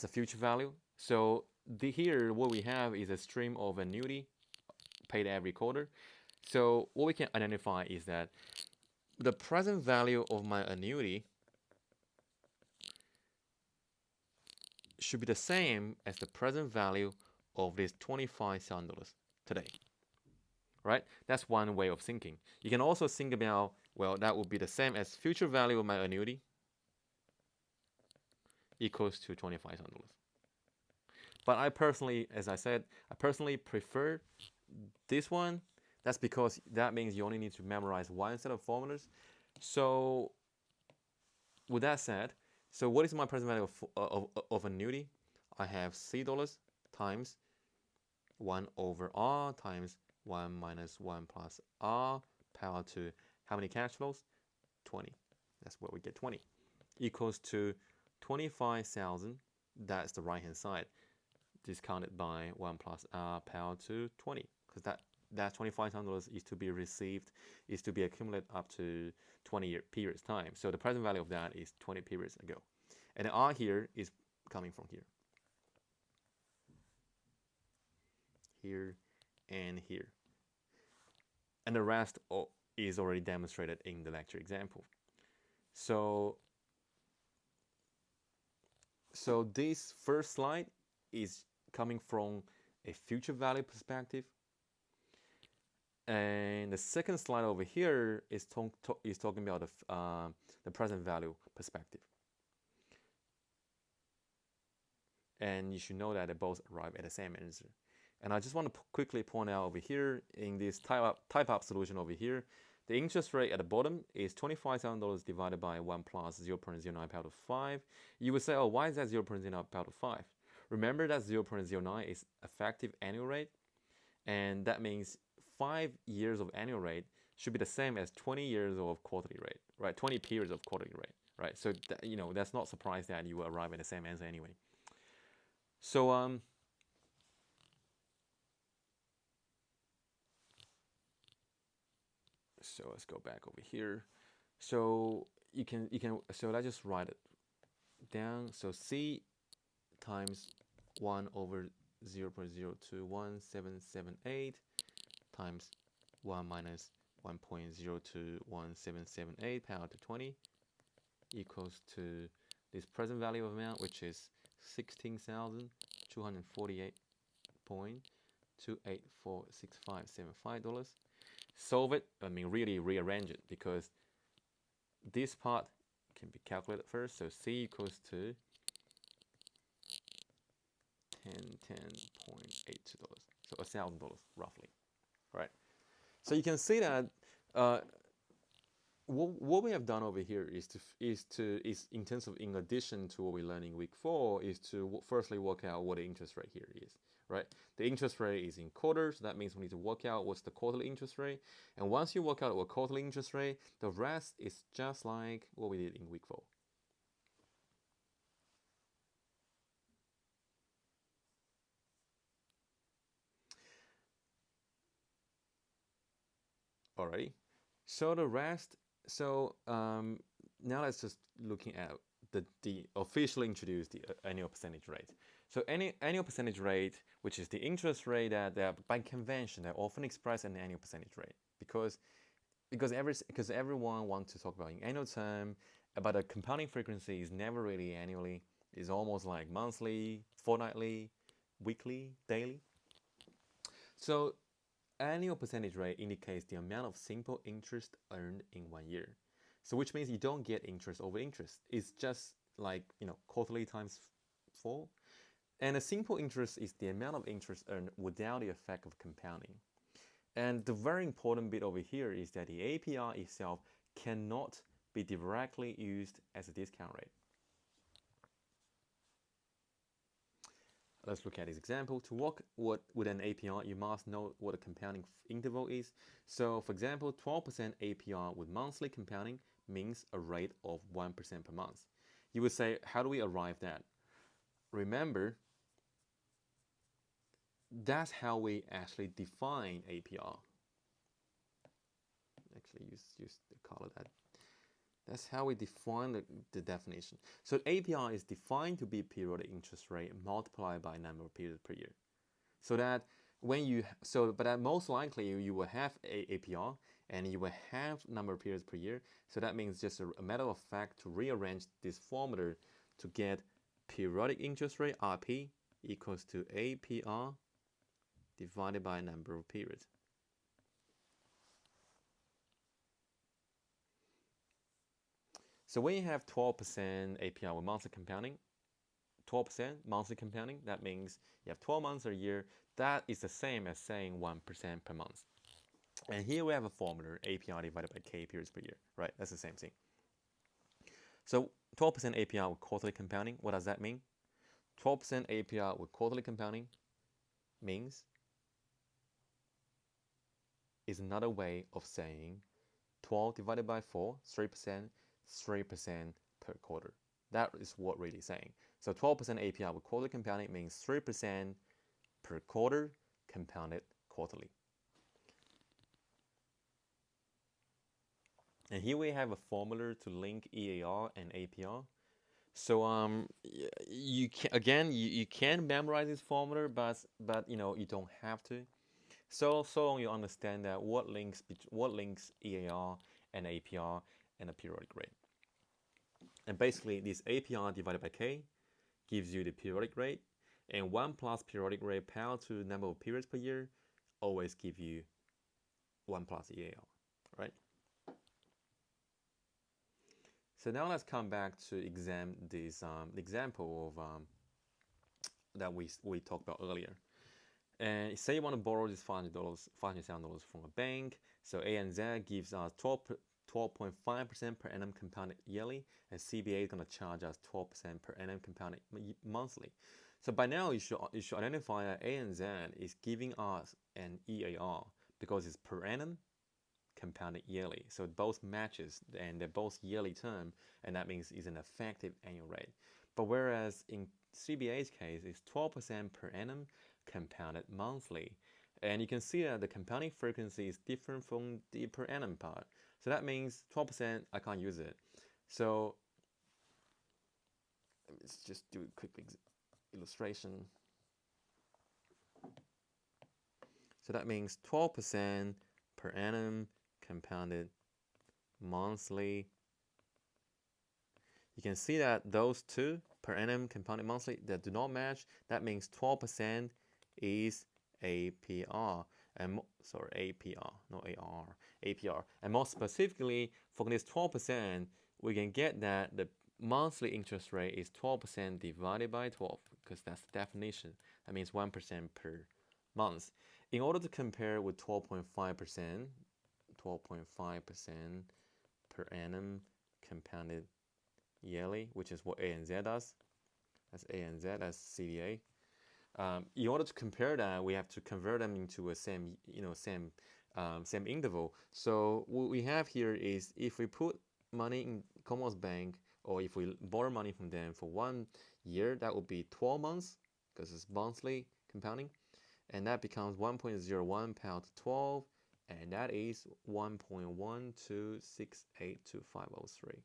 the future value. So here, what we have is a stream of annuity paid every quarter. So what we can identify is that the present value of my annuity should be the same as the present value of this $25,000 today, right? That's one way of thinking. You can also think about, well, that would be the same as future value of my annuity equals to $25,000. But I personally, as I said, I personally prefer this one. That's because that means you only need to memorize one set of formulas. So with that said, so what is my present value of annuity? I have $C times 1/R times 1 minus 1 plus R power to how many cash flows? 20. That's where we get 20. Equals to 25,000. That's the right hand side. Discounted by 1 plus R power to 20. Because that $25,000 is to be received, is to be accumulated up to 20-year periods time. So the present value of that is 20 periods ago. And the R here is coming from here. Here and here. And the rest is already demonstrated in the lecture example. So this first slide is coming from a future value perspective. And the second slide over here is talking about the present value perspective. And you should know that they both arrive at the same answer. And I just want to quickly point out over here in this type up solution over here, the interest rate at the bottom is $25,000 divided by 1 plus 0.09 power to 5. You would say, oh, why is that 0.09 power to 5? Remember that 0.09 is effective annual rate, and that means 5 years of annual rate should be the same as 20 years of quarterly rate, right? 20 periods of quarterly rate, right? So that's not surprised that you will arrive at the same answer anyway. So so let's go back over here. So so let's just write it down. So C times 1/0.021778 times 1 minus 1.021778 power to 20 equals to this present value of amount, which is $16,248.2846575. solve it, really rearrange it, because this part can be calculated first. So C equals to $10.82, so $1,000 roughly, right? So you can see that what we have done over here is in addition to what we learned in week 4, is to firstly work out what the interest rate here is, right? The interest rate is in quarters, so that means we need to work out what's the quarterly interest rate. And once you work out what quarterly interest rate, the rest is just like what we did in week 4. Alrighty. So the rest. So now let's just looking at the officially introduced annual percentage rate. So annual percentage rate, which is the interest rate that by convention they often express an annual percentage rate, because everyone wants to talk about in annual term, but the compounding frequency is never really annually. It's almost like monthly, fortnightly, weekly, daily. So annual percentage rate indicates the amount of simple interest earned in 1 year. So which means you don't get interest over interest. It's just like, quarterly times 4. And a simple interest is the amount of interest earned without the effect of compounding. And the very important bit over here is that the APR itself cannot be directly used as a discount rate. Let's look at this example. To work with an APR, you must know what a compounding interval is. So for example, 12% APR with monthly compounding means a rate of 1% per month. You would say, how do we arrive at that? Remember, that's how we actually define APR. Actually, use the color that. That's how we define the definition. So APR is defined to be periodic interest rate multiplied by number of periods per year. So that but most likely you will have a APR and you will have number of periods per year. So that means just a matter of fact to rearrange this formula to get periodic interest rate RP equals to APR divided by number of periods. So when you have 12% APR with monthly compounding, 12% monthly compounding, that means you have 12 months a year. That is the same as saying 1% per month. And here we have a formula, APR divided by K periods per year, right? That's the same thing. So 12% APR with quarterly compounding, what does that mean? 12% APR with quarterly compounding means is another way of saying 12 divided by 4, 3%, 3% per quarter. That is what really saying. So 12% APR with quarterly compounding means 3% per quarter compounded quarterly. And here we have a formula to link EAR and APR. So you can memorize this formula, but you don't have to. So long you understand that what links EAR and APR and a periodic rate. And basically, this APR divided by K gives you the periodic rate, and 1 plus periodic rate power to number of periods per year always give you 1 plus EAR, right? So now let's come back to examine this example of that we talked about earlier. And say you want to borrow this $500,000 from a bank. So ANZ gives us 12.5% per annum compounded yearly, and CBA is going to charge us 12% per annum compounded monthly. So by now you should identify that ANZ is giving us an EAR because it's per annum compounded yearly. So it both matches and they're both yearly term, and that means it's an effective annual rate. But whereas in CBA's case, it's 12% per annum compounded monthly. And you can see that the compounding frequency is different from the per annum part. So that means 12%, I can't use it. So let's just do a quick illustration. So that means 12% per annum compounded monthly. You can see that those two, per annum compounded monthly, that do not match. That means 12% is APR. and APR, not ARR, APR. And more specifically, for this 12%, we can get that the monthly interest rate is 12% divided by 12, because that's the definition. That means 1% per month. In order to compare with 12.5%, 12.5% per annum compounded yearly, which is what ANZ does. That's ANZ, that's CDA. In order to compare that, we have to convert them into a same interval. So what we have here is, if we put money in Commonwealth Bank, or if we borrow money from them for 1 year, that would be 12 months, because it's monthly compounding, and that becomes 1.01 pound to 12, and that is 1.1268253.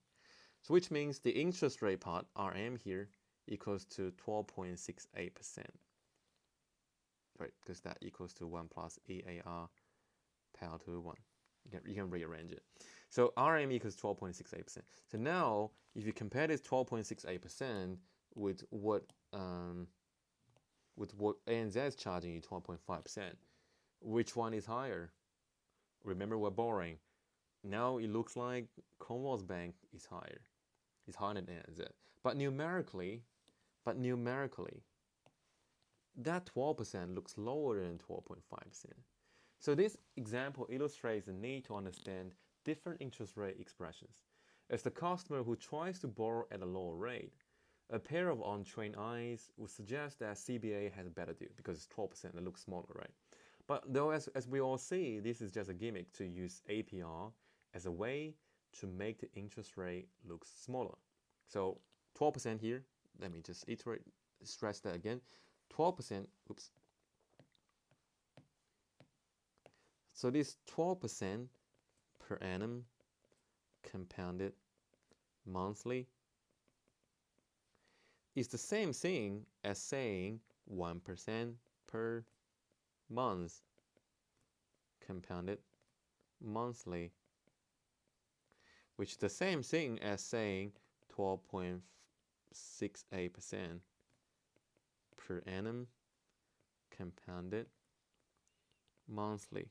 So which means the interest rate part, RM here, equals to 12.68%. Right, because that equals to 1 plus EAR power to 1. You can rearrange it. So RM equals 12.68%. So now, if you compare this 12.68% with what ANZ is charging you, 12.5%, which one is higher? Remember, we're borrowing. Now it looks like Commonwealth Bank is higher. It's higher than ANZ. But numerically, that 12% looks lower than 12.5%. So this example illustrates the need to understand different interest rate expressions. As the customer who tries to borrow at a lower rate, a pair of untrained eyes would suggest that CBA has a better deal because it's 12%, it looks smaller, right? But though, as we all see, this is just a gimmick to use APR as a way to make the interest rate look smaller. So 12% here, let me just stress that again. 12%, oops. So this 12% per annum compounded monthly is the same thing as saying 1% per month compounded monthly, which is the same thing as saying 12.68% per annum compounded monthly.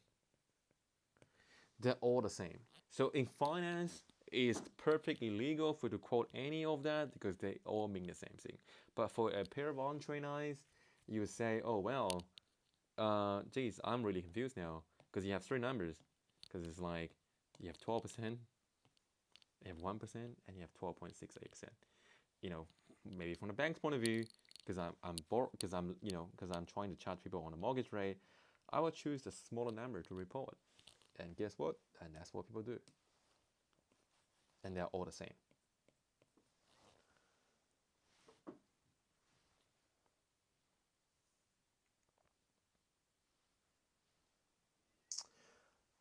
They're all the same. So in finance, it's perfectly legal for you to quote any of that because they all mean the same thing. But for a pair of untrained eyes, you would say, oh, well, geez, I'm really confused now because you have 3 numbers. Because it's like you have 12%, you have 1%, and you have 12.68%. You know, maybe from the bank's point of view, because I'm trying to charge people on a mortgage rate, I would choose the smaller number to report. And guess what? And that's what people do. And they're all the same.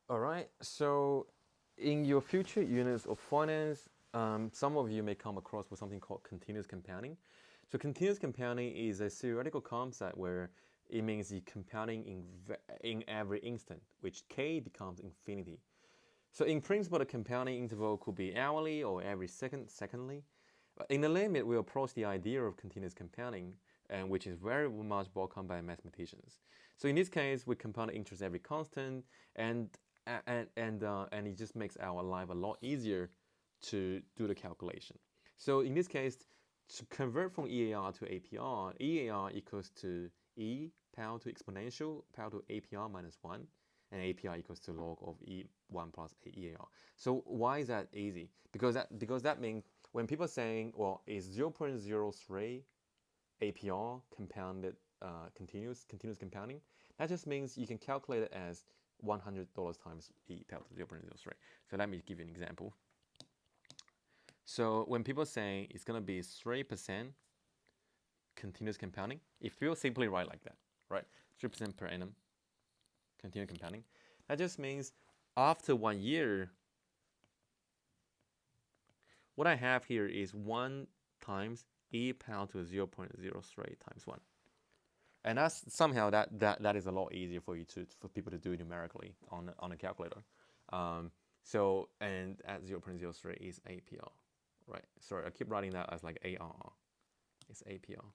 All right, so in your future units of finance, some of you may come across with something called continuous compounding. So continuous compounding is a theoretical concept where it means you're compounding in every instant, which k becomes infinity. So in principle, the compounding interval could be hourly or every secondly. But in the limit, we approach the idea of continuous compounding, and which is very much welcomed by mathematicians. So in this case, we compound interest every constant, and it just makes our life a lot easier to do the calculation. So in this case, to convert from EAR to APR, EAR equals to E power to exponential power to APR minus 1, and APR equals to log of E1 plus EAR. So why is that easy? Because that means when people are saying, well, is 0.03 APR compounded continuous compounding, that just means you can calculate it as $100 times E power to 0.03. So let me give you an example. So when people are saying it's going to be 3% continuous compounding, if you simply write like that, right? 3% per annum continuous compounding, that just means after 1 year, what I have here is 1 times E power to 0.03 times 1. And that's somehow that is a lot easier for people to do numerically on a calculator. So and at 0.03 is APR, right? Sorry, I keep writing that as like ARR. It's APR.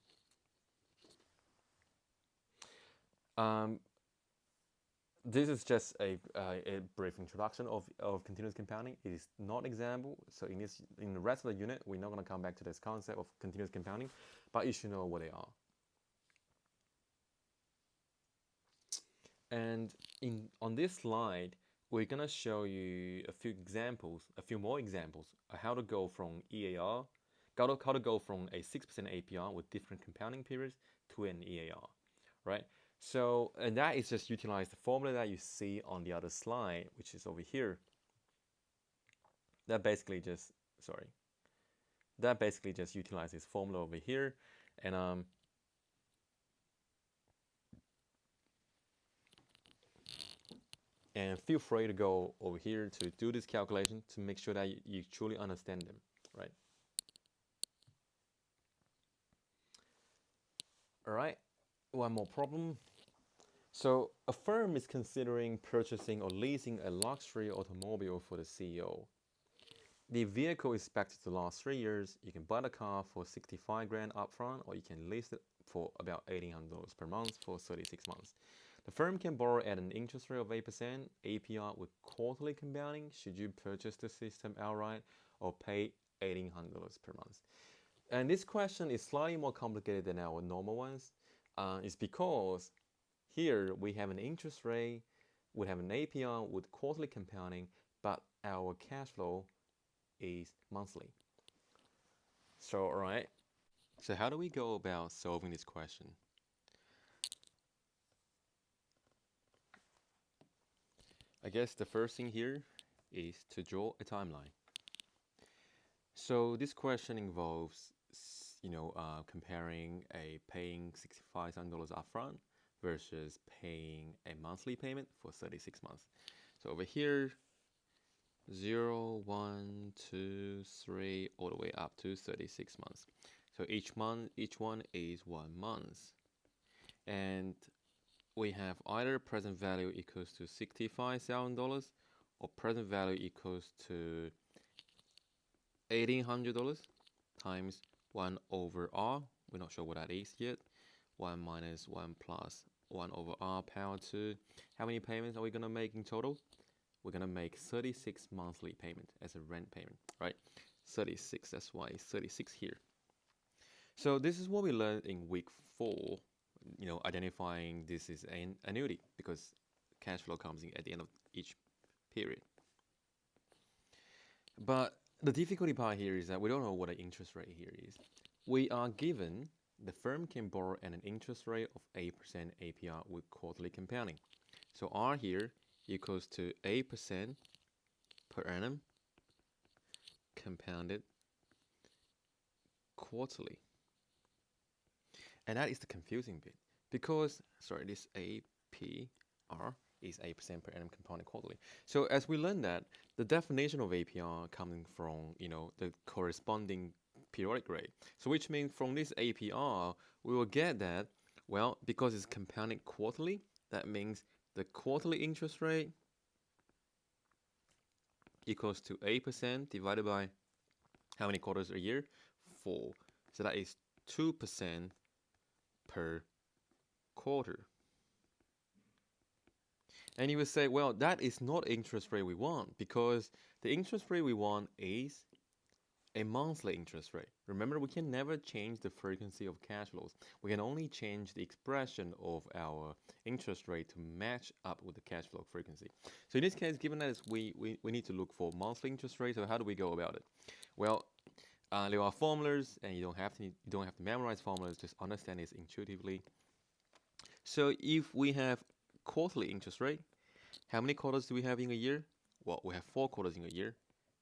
this is just a brief introduction of continuous compounding. It is not example. So in the rest of the unit, we're not going to come back to this concept of continuous compounding, but you should know what they are. And on this slide, we're going to show you a few more examples of how to go from EAR, how to go from a 6% APR with different compounding periods to an EAR, right? So, and that is just utilize the formula that you see on the other slide, which is over here. That basically just utilizes this formula over here, and feel free to go over here to do this calculation to make sure that you truly understand them, right? All right, one more problem. So a firm is considering purchasing or leasing a luxury automobile for the CEO. The vehicle is expected to last 3 years. You can buy the car for 65 grand upfront, or you can lease it for about $1,800 per month for 36 months. The firm can borrow at an interest rate of 8%, APR with quarterly compounding. Should you purchase the system outright or pay $1,800 per month? And this question is slightly more complicated than our normal ones. It's because here we have an interest rate, we have an APR with quarterly compounding, but our cash flow is monthly. So, all right. So how do we go about solving this question? I guess the first thing here is to draw a timeline. So this question involves, comparing paying $6,500 upfront versus paying a monthly payment for 36 months. So over here, 0, 1, 2, 3, all the way up to 36 months. So each one is 1 month. And we have either present value equals to $65,000 or present value equals to $1,800 times 1 over R. We're not sure what that is yet. 1 minus 1 plus 1 over R power 2. How many payments are we going to make in total? We're going to make 36 monthly payment as a rent payment, right? 36, that's why it's 36 here. So this is what we learned in week 4, identifying this is an annuity because cash flow comes in at the end of each period. But the difficulty part here is that we don't know what the interest rate here is. We are given the firm can borrow at an interest rate of 8% APR with quarterly compounding. So R here equals to 8% per annum compounded quarterly. And that is the confusing bit because, this APR is 8% per annum compounded quarterly. So as we learn that, the definition of APR coming from, the corresponding periodic rate. So which means from this APR, we will get that, well, because it's compounded quarterly, that means the quarterly interest rate equals to 8% divided by how many quarters a year? 4. So that is 2% per quarter. And you would say, well, that is not interest rate we want because the interest rate we want is a monthly interest rate. Remember, we can never change the frequency of cash flows. We can only change the expression of our interest rate to match up with the cash flow frequency. So in this case, given that we need to look for monthly interest rate, so how do we go about it? Well, there are formulas, and you don't have to memorize formulas. Just understand this intuitively. So if we have quarterly interest rate, how many quarters do we have in a year? Well, we have 4 quarters in a year.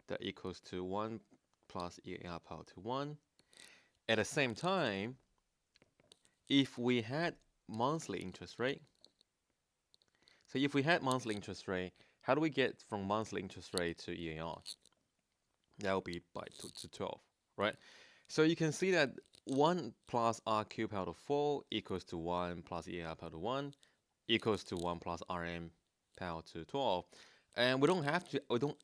That equals to 1 plus EAR power to 1. At the same time, if we had monthly interest rate, how do we get from monthly interest rate to EAR? That will be by 2 to 12, right? So you can see that 1 plus R cubed power to 4 equals to 1 plus EAR power to 1 equals to 1 plus RM power to 12. And we don't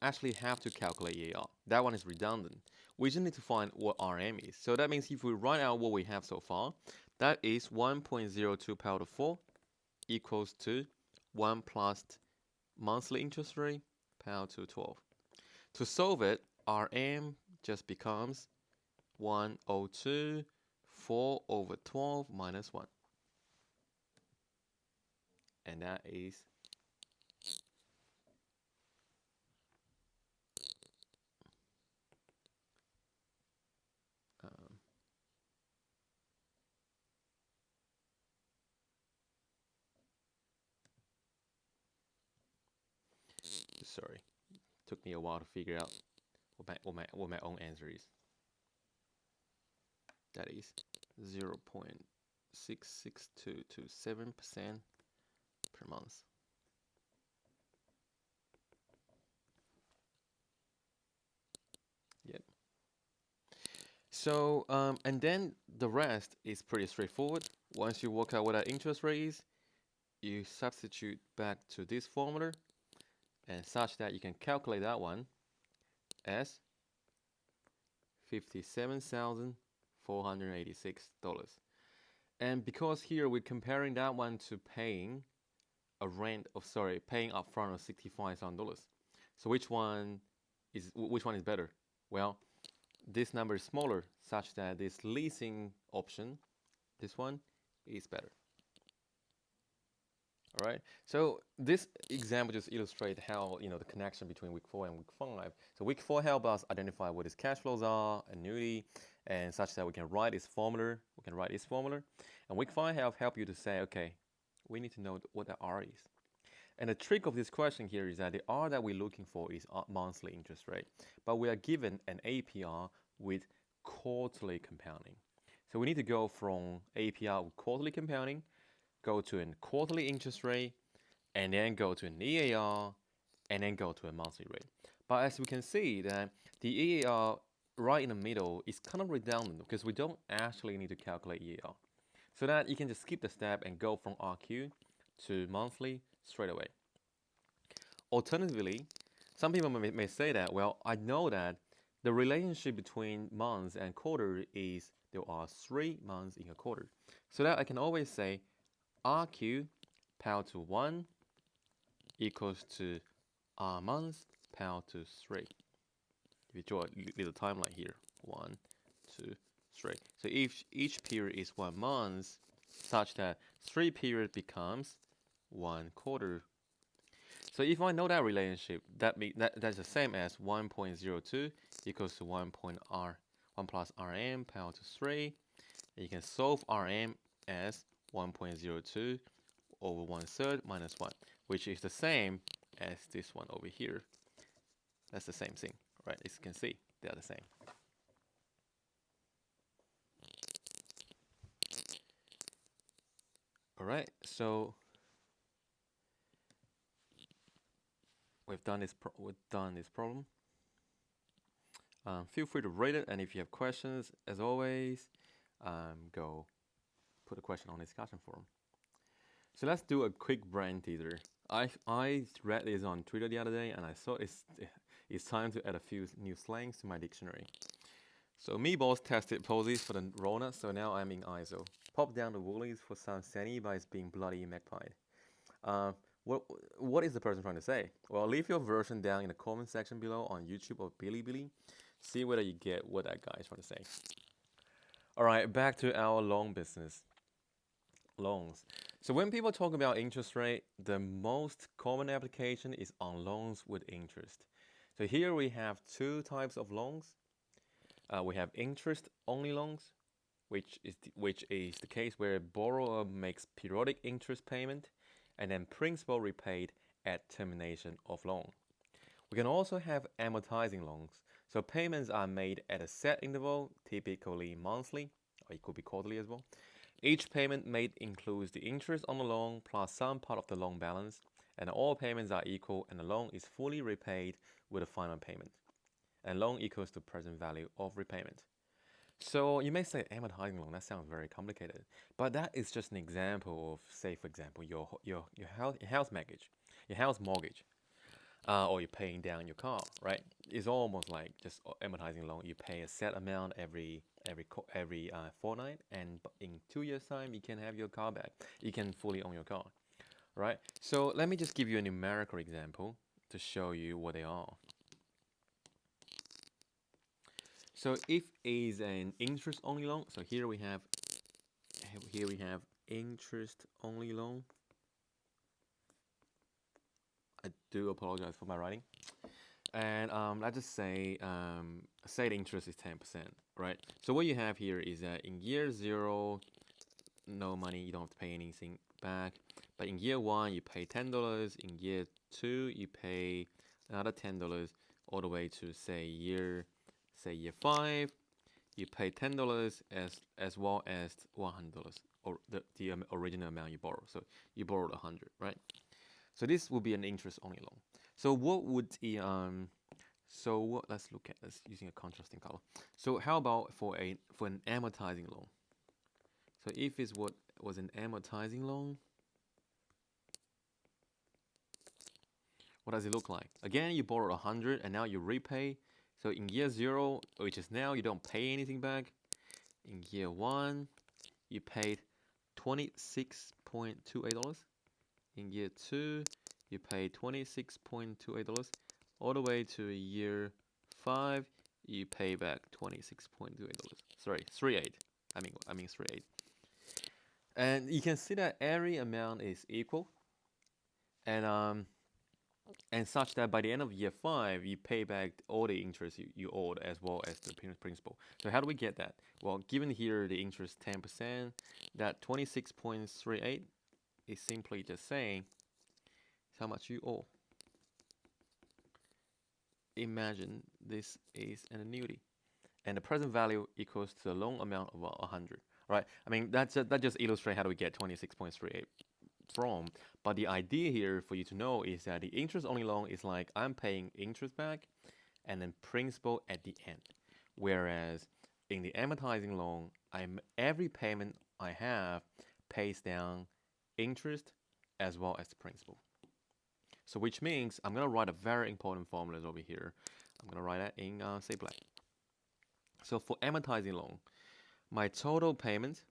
actually have to calculate EAR. That one is redundant. We just need to find what RM is. So that means if we write out what we have so far, that is 1.02 power to 4 equals to 1 plus monthly interest rate power to 12. To solve it, Rm just becomes 102 4 over 12 minus 1. And that is sorry, took me a while to figure out what my own answer is. That is 0.66227% per month. Yep. So, and then the rest is pretty straightforward. Once you work out what that interest rate is, you substitute back to this formula, and such that you can calculate that one as $57,486. And because here we're comparing that one to paying paying upfront of $65,000. So which one is better? Well, this number is smaller, such that this leasing option, this one, is better. All right. So this example just illustrates how the connection between week 4 and week 5. So week 4 helps us identify what his cash flows are, annuity, and such that we can write this formula. And week 5 help you to say, okay, we need to know what the R is. And the trick of this question here is that the R that we're looking for is monthly interest rate, but we are given an APR with quarterly compounding. So we need to go from APR with quarterly compounding, go to a quarterly interest rate, and then go to an EAR, and then go to a monthly rate. But as we can see, that the EAR right in the middle is kind of redundant because we don't actually need to calculate EAR. So that you can just skip the step and go from RQ to monthly straight away. Alternatively, some people may say that, well, I know that the relationship between months and quarter is there are 3 months in a quarter. So that I can always say RQ power to 1 equals to R months power to 3. If you draw a little timeline here, 1, 2, 3. So if each period is 1 month, such that 3 period becomes 1 quarter. So if I know that relationship, that's the same as 1.02 equals to 1 plus Rm power to 3. And you can solve Rm as 1.02 over 1/3 minus 1, which is the same as this one over here. That's the same thing, right? As you can see, they are the same. All right, so we've done this problem. Feel free to rate it, and if you have questions, as always, go put a question on the discussion forum. So let's do a quick brain teaser. I read this on Twitter the other day, and I thought it's time to add a few new slangs to my dictionary. So meatballs tested posies for the Rona, so now I'm in ISO. Pop down the woolies for some Sani by being bloody magpied. What is the person trying to say? Well, leave your version down in the comment section below on YouTube or Bilibili. See whether you get what that guy is trying to say. All right, back to our loan business. Loans. So when people talk about interest rate, the most common application is on loans with interest. So here we have 2 types of loans. We have interest-only loans, which is the case where a borrower makes periodic interest payment and then principal repaid at termination of loan. We can also have amortizing loans. So payments are made at a set interval, typically monthly, or it could be quarterly as well. Each payment made includes the interest on the loan plus some part of the loan balance, and all payments are equal and the loan is fully repaid with a final payment. And loan equals the present value of repayment. So you may say amortizing loan, that sounds very complicated, but that is just an example of, say for example, your house mortgage, or you're paying down your car, right? It's almost like just amortizing loan. You pay a set amount every fortnight, and in 2 years' time, you can have your car back. You can fully own your car. right? So let me just give you a numerical example to show you what they are. So if is an interest-only loan, so here we have interest-only loan. I do apologize for my writing. And let's just say the interest is 10%, right? So what you have here is that in year 0, no money, you don't have to pay anything back. But in year 1, you pay $10. In year 2, you pay another $10, all the way to say year 5, you pay $10 as well as $100, or the original amount you borrow. So you borrowed 100, right? So this will be an interest-only loan. So what would the let's look at this using a contrasting color. So how about for an amortizing loan? So if it was an amortizing loan, what does it look like? Again, you borrowed 100 and now you repay. So in year 0, which is now, you don't pay anything back. In year 1, you paid $26.28. In year 2, you pay $26.28. All the way to year 5, you pay back $26.28. Sorry, 38. I mean 38. And you can see that every amount is equal, and such that by the end of year 5, you pay back all the interest you owed as well as the principal. So how do we get that? Well, given here the interest 10%, that 26.38 is simply just saying how much you owe. Imagine this is an annuity, and the present value equals to the loan amount of 100. Right? I mean, that just illustrates how do we get 26.38 from. But the idea here for you to know is that the interest-only loan is like I'm paying interest back and then principal at the end. Whereas in the amortizing loan, every payment I have pays down interest as well as the principal. So which means I'm going to write a very important formula over here. I'm going to write that in, say, black. So for amortizing loan, my total payment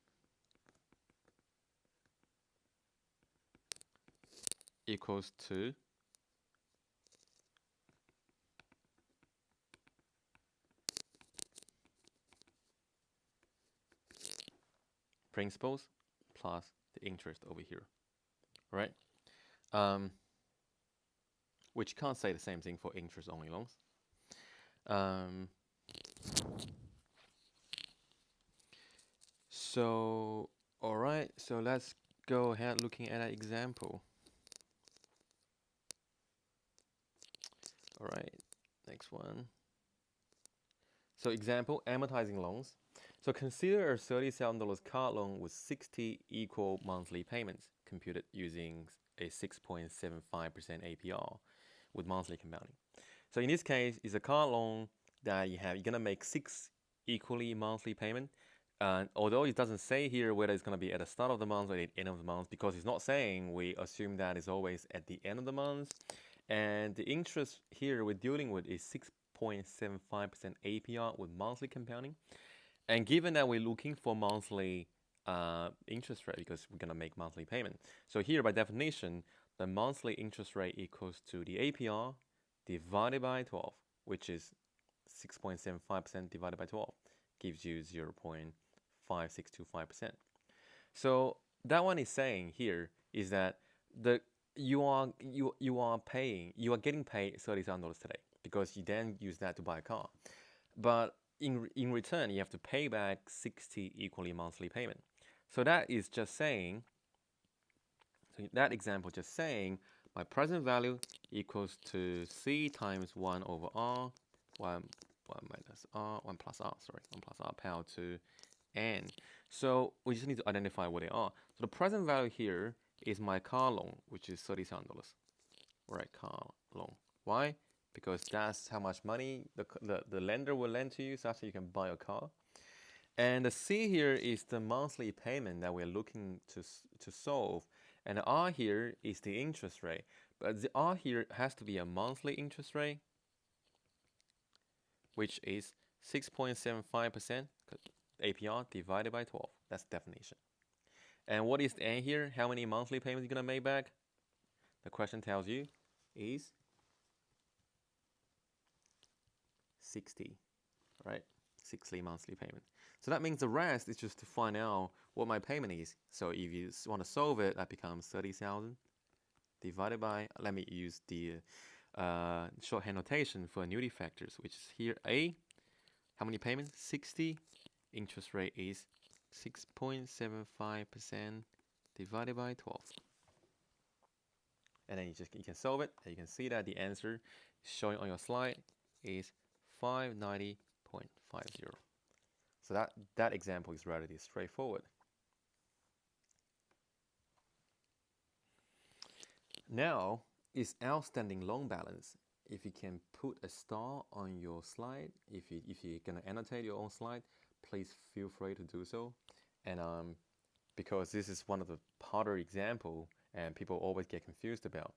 equals to principals plus the interest over here, right? Which can't say the same thing for interest-only loans. So, all right, so let's go ahead looking at an example. All right, next one. So example, amortizing loans. So consider a $30,000 car loan with 60 equal monthly payments computed using a 6.75% APR with monthly compounding. So in this case, it's a car loan that you're gonna make 6 equally monthly payment. Although it doesn't say here whether it's gonna be at the start of the month or at the end of the month, because it's not saying, we assume that it's always at the end of the month. And the interest here we're dealing with is 6.75% APR with monthly compounding. And given that we're looking for monthly interest rate because we're gonna make monthly payment, so here by definition, the monthly interest rate equals to the APR divided by 12, which is 6.75% divided by 12, gives you 0.5625%. So that one is saying here is that you are getting paid $30,000 today because you then use that to buy a car, but in return you have to pay back 60 equally monthly payment. So that is just saying. So that example just saying my present value equals to C times 1 over R, 1 minus R, 1 plus R, sorry, 1 plus R power to N. So we just need to identify what they are. So the present value here is my car loan, which is $30,000. Right, car loan. Why? Because that's how much money the lender will lend to you such that you can buy a car. And the C here is the monthly payment that we're looking to solve. And the R here is the interest rate. But the R here has to be a monthly interest rate, which is 6.75% APR divided by 12. That's definition. And what is the N here? How many monthly payments are you going to make back? the question tells you is 60, right? 60 monthly payment. So that means the rest is just to find out what my payment is. So if you want to solve it, that becomes 30,000 divided by, let me use the shorthand notation for annuity factors, which is here A. How many payments? 60. Interest rate is 6.75% divided by 12. And then you can solve it, and you can see that the answer showing on your slide is 590.50. So that example is relatively straightforward. Now is outstanding loan balance. If you can put a star on your slide, if you're gonna annotate your own slide, please feel free to do so. And because this is one of the harder example and people always get confused about.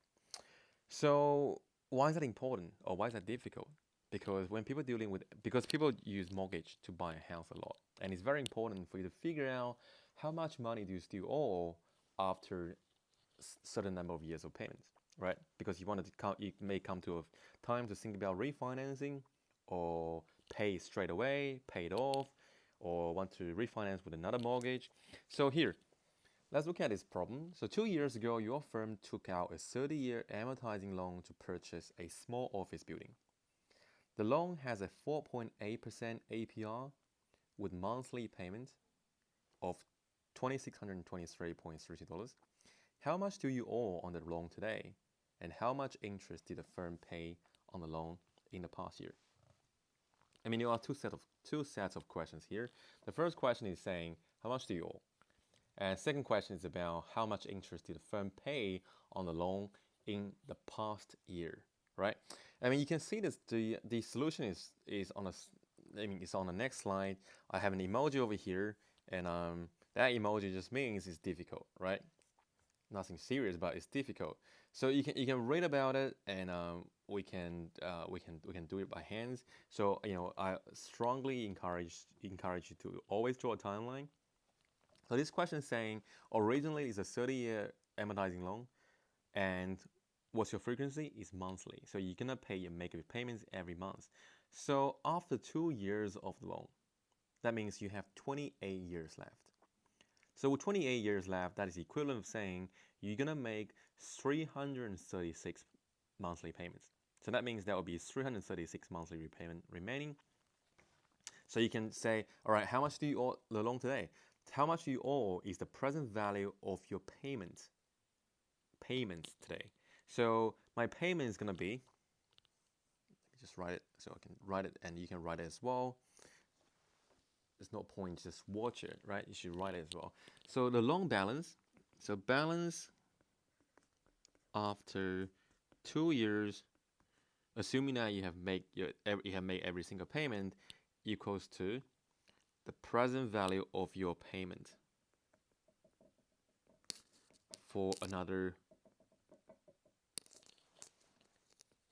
So why is that important or why is that difficult? Because when people people use mortgage to buy a house a lot, and it's very important for you to figure out how much money do you still owe after certain number of years of payments, right? Because you may come to a time to think about refinancing or pay straight away, pay it off, or want to refinance with another mortgage. So here, let's look at this problem. So 2 years ago, your firm took out a 30-year amortizing loan to purchase a small office building. The loan has a 4.8% APR with monthly payments of $2,623.30. How much do you owe on the loan today? And how much interest did the firm pay on the loan in the past year? I mean, there are two sets of questions here. The first question is saying, how much do you owe? And second question is about how much interest did the firm pay on the loan in the past year, right? I mean, you can see this. The solution is on it's on the next slide. I have an emoji over here, and that emoji just means it's difficult, right? Nothing serious, but it's difficult. So you can read about it, and we can do it by hands. So I strongly encourage you to always draw a timeline. So this question is saying originally it's a 30-year amortizing loan, and what's your frequency is monthly. So you're gonna make your payments every month. So after 2 years of the loan, that means you have 28 years left. So with 28 years left, that is equivalent of saying you're gonna make 336 monthly payments. So that means that will be 336 monthly repayment remaining. So you can say, all right, how much do you owe the loan today? How much you owe is the present value of your payments today. So my payment is gonna be, let me just write it so I can write it and you can write it as well. There's no point, just watch it, right? You should write it as well. So the loan balance, so balance after 2 years, assuming that you have made every single payment, equals to the present value of your payment for another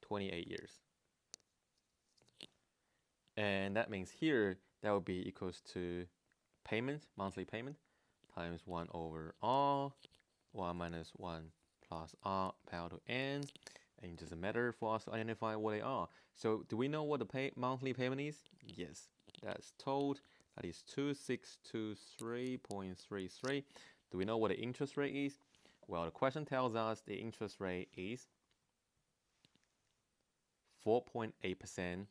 28 years. And that means here, that would be equals to payment, monthly payment, times 1 over R, 1 minus 1 plus R power to N. And it doesn't matter for us to identify what they are. So do we know what the monthly payment is? Yes, that's told. That is 2623.33. Do we know what the interest rate is? Well, the question tells us the interest rate is 4.8%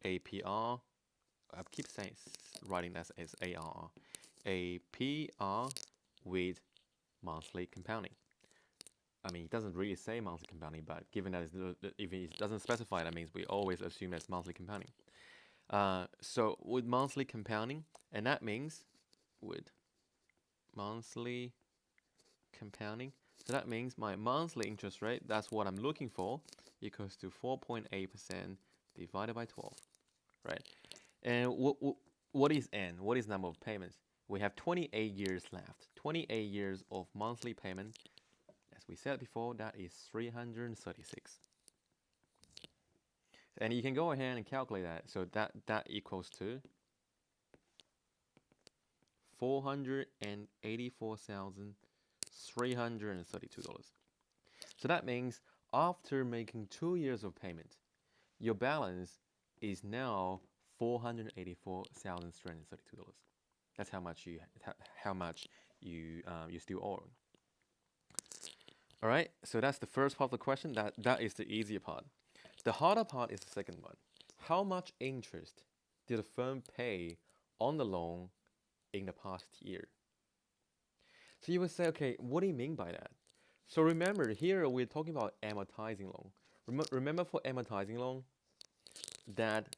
APR. I keep writing that as ARR. APR with monthly compounding. I mean, it doesn't really say monthly compounding, but given that if it doesn't specify, that means we always assume that's monthly compounding. So with monthly compounding, and that means with monthly compounding, so that means my monthly interest rate, that's what I'm looking for, equals to 4.8% divided by 12, right? And what is N? What is number of payments? We have 28 years left. 28 years of monthly payment. As we said before, that is 336. And you can go ahead and calculate that. So that equals to 484,600 $332. So that means after making 2 years of payment, your balance is now $484,332. That's how much you still owe. All right, so that's the first part of the question. That is the easier part. The harder part is the second one. How much interest did the firm pay on the loan in the past year? So you would say, okay, what do you mean by that? So remember, here we're talking about amortizing loan. Remember for amortizing loan that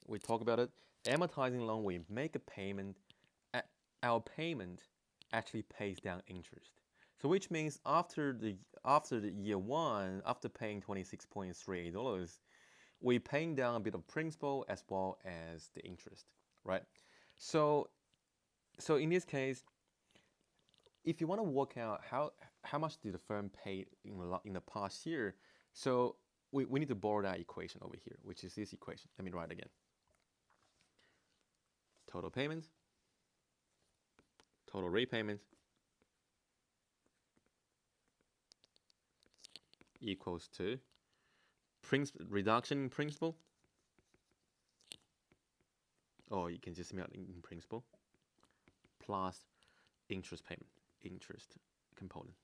we talk about it. Amortizing loan, we make a payment. Our payment actually pays down interest. So which means after the year one, after paying $26.38, we're paying down a bit of principal as well as the interest, right? So in this case, if you want to work out how much did the firm pay in the past year, so we need to borrow that equation over here, which is this equation. Let me write it again. Total payments, total repayments equals to reduction in principal, or you can just melt in principal, plus interest component.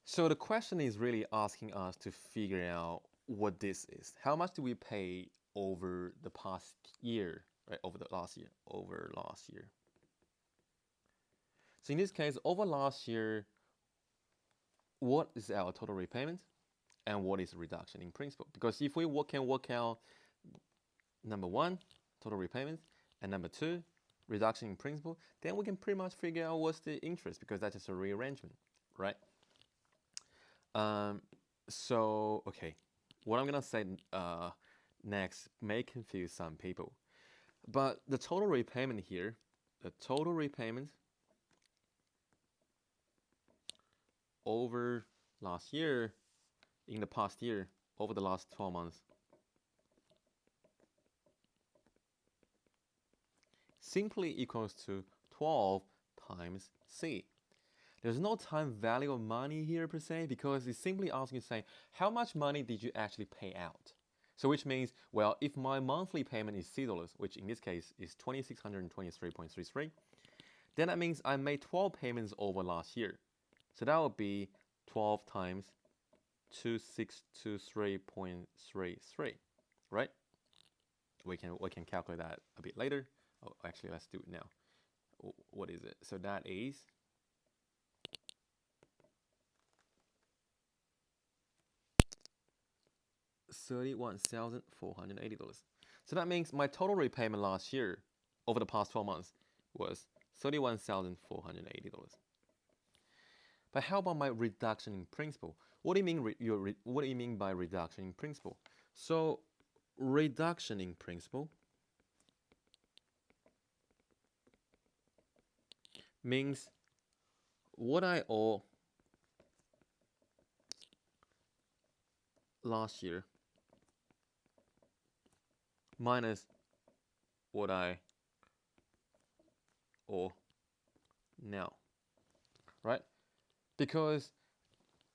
So the question is really asking us to figure out what this is. How much do we pay over the past year, right? Over last year. So in this case, over last year, what is our total repayment and what is reduction in principal? Because if we can work out number one, total repayment, and number two, reduction in principal, then we can pretty much figure out what's the interest, because that's just a rearrangement, right? So, okay, what I'm gonna say next may confuse some people, but the total repayment here, over last year, in the past year, over the last 12 months, simply equals to 12 times C. There's no time value of money here per se, because it's simply asking you to say, how much money did you actually pay out? So which means, well, if my monthly payment is $C, which in this case is $2,623.33, then that means I made 12 payments over last year. So that would be 12 times 2623.33, right? We can calculate that a bit later. Oh, actually, let's do it now. What is it? So that is $31,480. So that means my total repayment last year, over the past 12 months, was $31,480. But how about my reduction in principal? What do you mean? What do you mean by reduction in principal? So reduction in principal means what I owe last year minus what I owe now, right? Because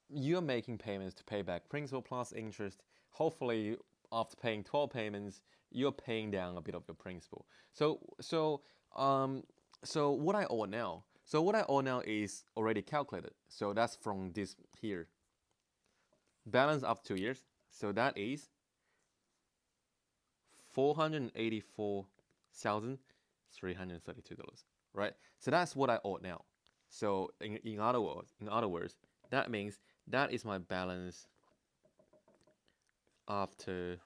you're making payments to pay back principal plus interest. Hopefully, after paying 12 payments, you're paying down a bit of your principal. So what I owe now? So what I owe now is already calculated. So that's from this here. Balance after 2 years. So that is $484,332, right? So that's what I owe now. So in other words, that means that is my balance after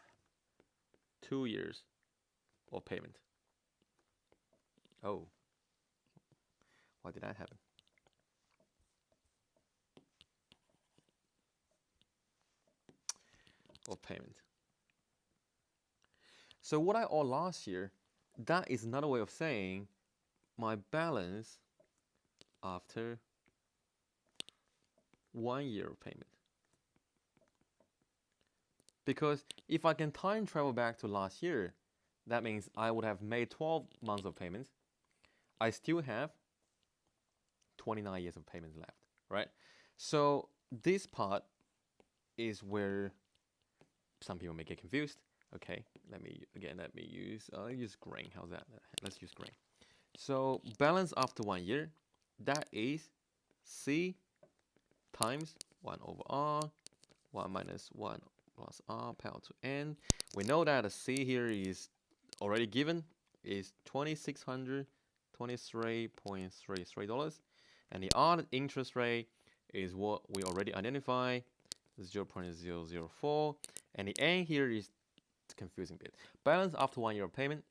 2 years of payment. Oh, why did that happen? Of payment. So what I owe last year, that is another way of saying my balance after 1 year of payment. Because if I can time travel back to last year, that means I would have made 12 months of payments. I still have 29 years of payments left, right? So this part is where some people may get confused. Okay, let me use green. How's that? Let's use green. So balance after 1 year, that is C times 1 over R, 1 minus 1 plus R power to N. We know that the C here is already given, is $2,623.33, and the R interest rate is what we already identify, 0.004, and the N here is the confusing bit. Balance after 1 year of payment,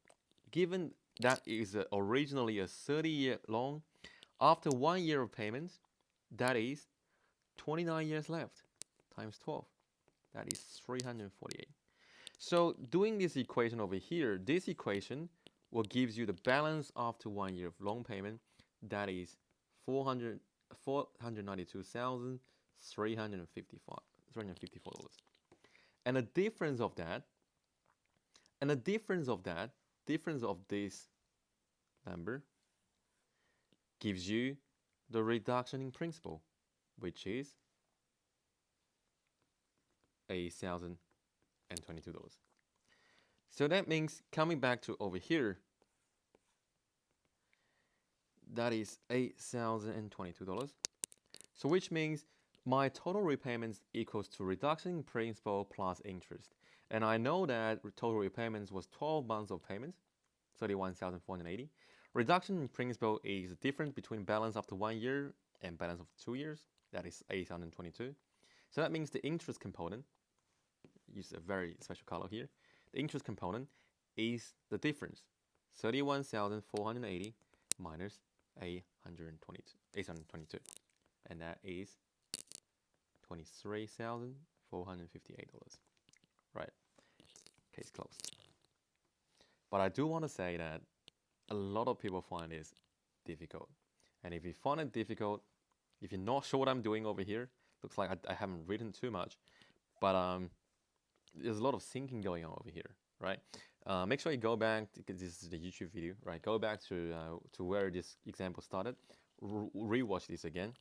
given that is originally a 30-year loan, after 1 year of payments, that is 29 years left times 12. That is 348. So doing this equation over here, this equation will give you the balance after 1 year of loan payment. That is $492,354. And the difference of this number gives you the reduction in principal, which is $8,022. So that means coming back to over here, that is $8,022. So which means my total repayments equals to reduction in principal plus interest. And I know that total repayments was 12 months of payments, 31,480. Reduction in principal is the difference between balance after 1 year and balance after 2 years. That is 8,022. So that means the interest component, use a very special color here, the interest component is the difference, 31,480 minus 822. And that is $23,458. Right, case closed. But I do want to say that a lot of people find this difficult. And if you find it difficult, if you're not sure what I'm doing over here, looks like I haven't written too much, but there's a lot of thinking going on over here, right? Make sure you go back, because this is the YouTube video, right? Go back to where this example started, rewatch this again,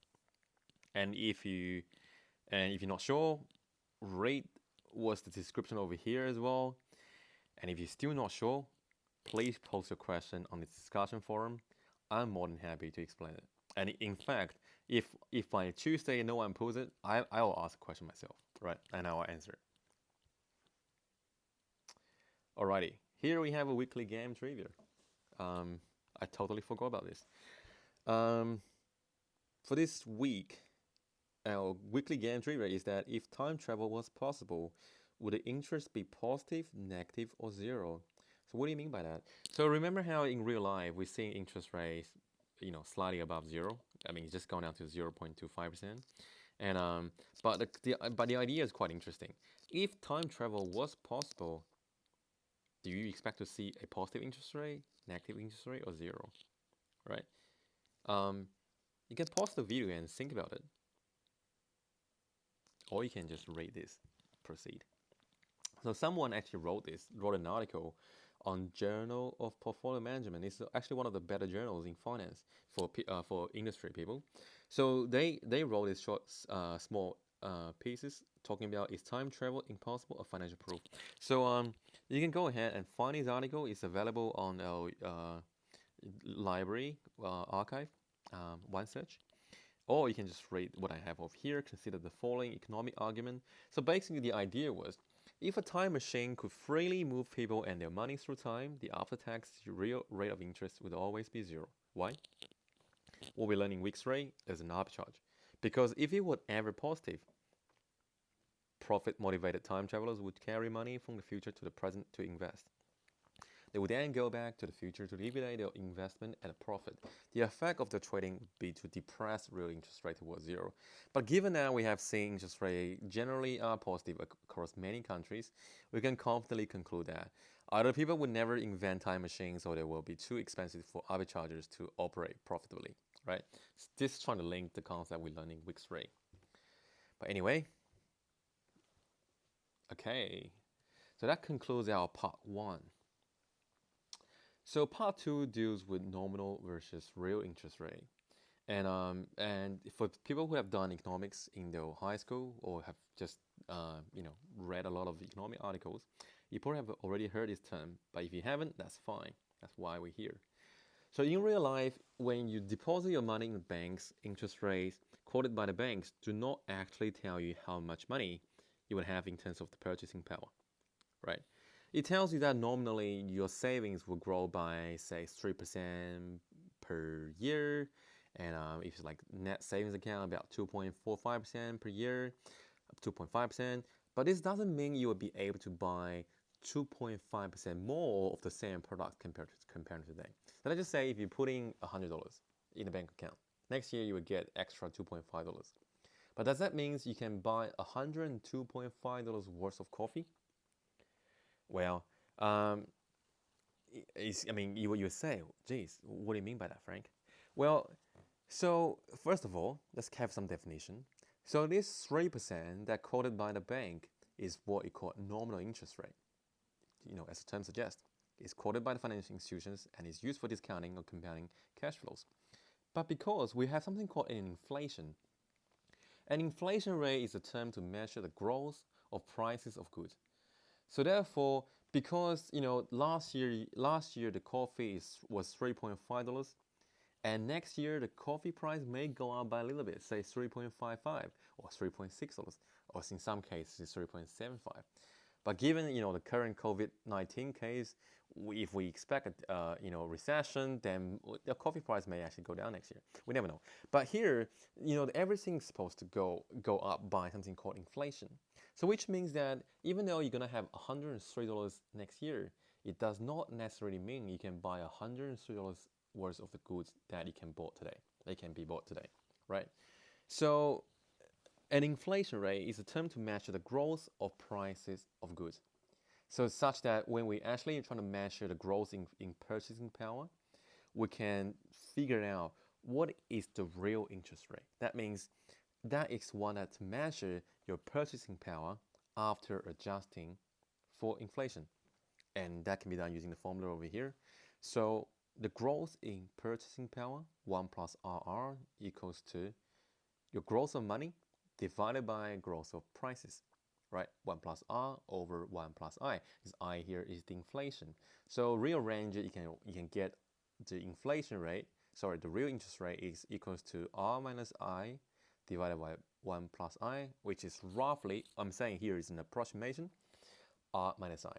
and if you're not sure, read what's the description over here as well. And if you're still not sure, please post your question on the discussion forum. I'm more than happy to explain it. And in fact, if by Tuesday no one posts it, I will ask a question myself, right? And I will answer it. Alrighty, here we have a weekly game trivia. I totally forgot about this. For this week, our weekly game trivia is that if time travel was possible, would the interest be positive, negative, or zero? So what do you mean by that? So remember how in real life we're seeing interest rates, slightly above zero. I mean, it's just gone down to 0.25%. And but the idea is quite interesting. If time travel was possible, do you expect to see a positive interest rate, negative interest rate, or zero? Right? You can pause the video and think about it. Or you can just read this, proceed. So someone actually wrote an article on Journal of Portfolio Management. It's actually one of the better journals in finance for industry people. So they wrote these short, small pieces talking about, is time travel impossible or financial proof? So you can go ahead and find this article. It's available on our library archive, one search. Or you can just read what I have over here. Consider the following economic argument. So basically the idea was, if a time machine could freely move people and their money through time, the after-tax real rate of interest would always be zero. Why? What we learn in week 3 is an arbitrage. Because if it were ever positive, profit-motivated time travelers would carry money from the future to the present to invest. They would then go back to the future to liquidate their investment at a profit. The effect of the trading would be to depress real interest rate towards zero. But given that we have seen interest rates generally are positive across many countries, we can confidently conclude that either people would never invent time machines or they will be too expensive for arbitrageurs to operate profitably, right? This is trying to link the concept we learned in week 3. But anyway, okay, so that concludes our part 1. So part 2 deals with nominal versus real interest rate. And for people who have done economics in their high school or have just read a lot of economic articles, you probably have already heard this term. But if you haven't, that's fine. That's why we're here. So in real life, when you deposit your money in banks, interest rates quoted by the banks do not actually tell you how much money you will have in terms of the purchasing power, right? It tells you that nominally your savings will grow by, say, 3% per year. And if it's like net savings account, about 2.45% per year, 2.5%. But this doesn't mean you will be able to buy 2.5% more of the same product compared to today. So let's just say if you put in $100 in a bank account, next year you will get extra $2.5. But does that mean you can buy $102.5 worth of coffee? Well, you say, geez, what do you mean by that, Frank? Well, so first of all, let's have some definition. So this 3% that quoted by the bank is what you call nominal interest rate. As the term suggests, it's quoted by the financial institutions and is used for discounting or compounding cash flows. But because we have something called an inflation rate is a term to measure the growth of prices of goods. So therefore, because last year the coffee was $3.5, and next year the coffee price may go up by a little bit, say $3.55 or $3.6, or in some cases $3.75. But given the current COVID-19 case, if we expect a recession, then the coffee price may actually go down next year. We never know. But here, everything's supposed to go up by something called inflation. So which means that even though you're gonna have $103 next year, it does not necessarily mean you can buy $103 worth of the goods that you can bought today. They can be bought today, right? So an inflation rate is a term to measure the growth of prices of goods. So such that when we actually try to measure the growth in purchasing power, we can figure out what is the real interest rate. That means that is one that measure your purchasing power after adjusting for inflation. And that can be done using the formula over here. So the growth in purchasing power, 1 plus RR, equals to your growth of money divided by growth of prices, right? 1 plus R over 1 plus I, because I here is the inflation. So rearrange it, you can get the inflation rate, the real interest rate is equals to R minus I divided by 1 plus I, which is roughly, I'm saying here is an approximation, R minus I.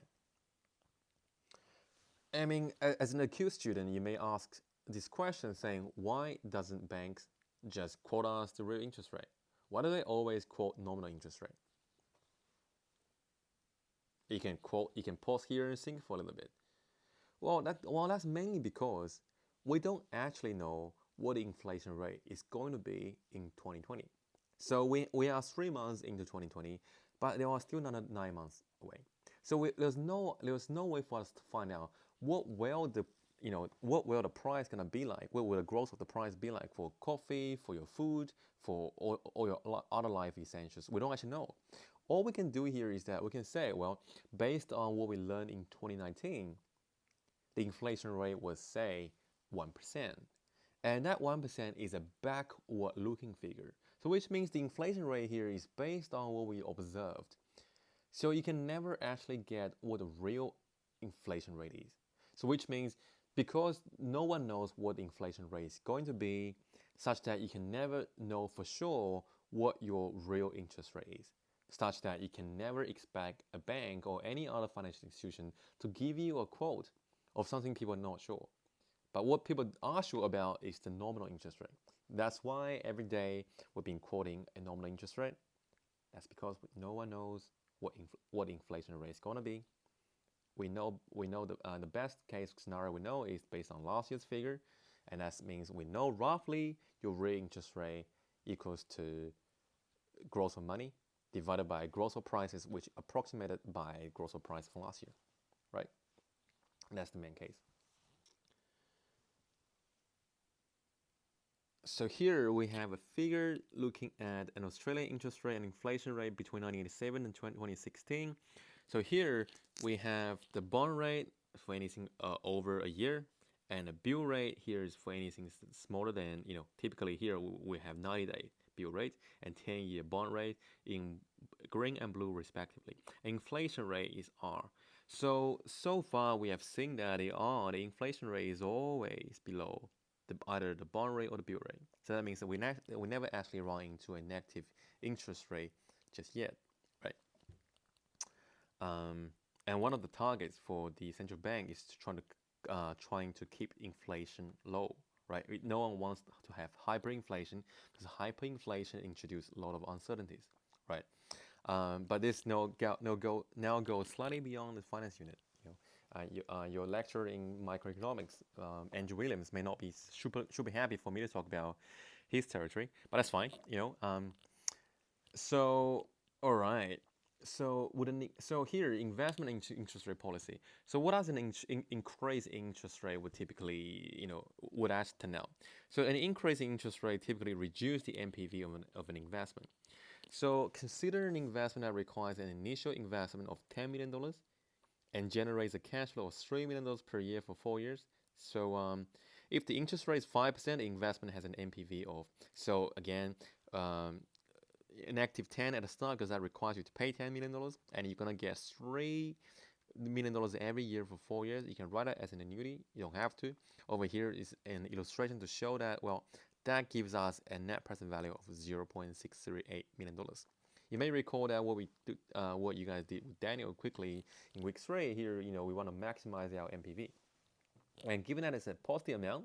I mean, as an acute student, you may ask this question saying, why doesn't banks just quote us the real interest rate? Why do they always quote nominal interest rate? You can pause here and think for a little bit. Well, that's mainly because we don't actually know what the inflation rate is going to be in 2020. So we are 3 months into 2020, but there are still another 9 months away. So there's no way for us to find out what will the price gonna be like? What will the growth of the price be like for coffee, for your food, for all your other life essentials? We don't actually know. All we can do here is that we can say, well, based on what we learned in 2019, the inflation rate was, say, 1%. And that 1% is a backward-looking figure. So which means the inflation rate here is based on what we observed. So you can never actually get what the real inflation rate is. So which means because no one knows what the inflation rate is going to be, such that you can never know for sure what your real interest rate is, such that you can never expect a bank or any other financial institution to give you a quote of something people are not sure. But what people are sure about is the nominal interest rate. That's why every day we've been quoting a nominal interest rate. That's because no one knows what inflation rate is going to be. We know the best case scenario we know is based on last year's figure, and that means we know roughly your real interest rate equals to growth of money divided by growth of prices, which approximated by growth of price from last year, right? And that's the main case. So here we have a figure looking at an Australian interest rate and inflation rate between 1987 and 2016. So here we have the bond rate for anything over a year, And the bill rate here is for anything smaller than, typically here we have 90-day bill rate and 10-year bond rate in green and blue respectively. Inflation rate is R. So far we have seen that the inflation rate is always below either the bond rate or the bill rate. So that means that we never actually run into a negative interest rate just yet, right? And one of the targets for the central bank is trying to keep inflation low, right? No one wants to have hyperinflation because hyperinflation introduces a lot of uncertainties, right? But this now goes slightly beyond the finance unit. Your lecturer in microeconomics, Andrew Williams, may not be super happy for me to talk about his territory, but that's fine. So all right. So here, investment into interest rate policy. So what does an increase in interest rate would typically, would ask to know? So an increase in interest rate typically reduce the NPV of an investment. So consider an investment that requires an initial investment of $10 million and generates a cash flow of $3 million per year for 4 years. So if the interest rate is 5%, the investment has an NPV of, so again, an active 10 at the start because that requires you to pay $10 million and you're going to get $3 million every year for 4 years. You can write it as an annuity. You don't have to. Over here is an illustration to show that, well, that gives us a net present value of $0.638 million. You may recall that what you guys did with Daniel quickly in week 3 here, we want to maximize our NPV. And given that it's a positive amount,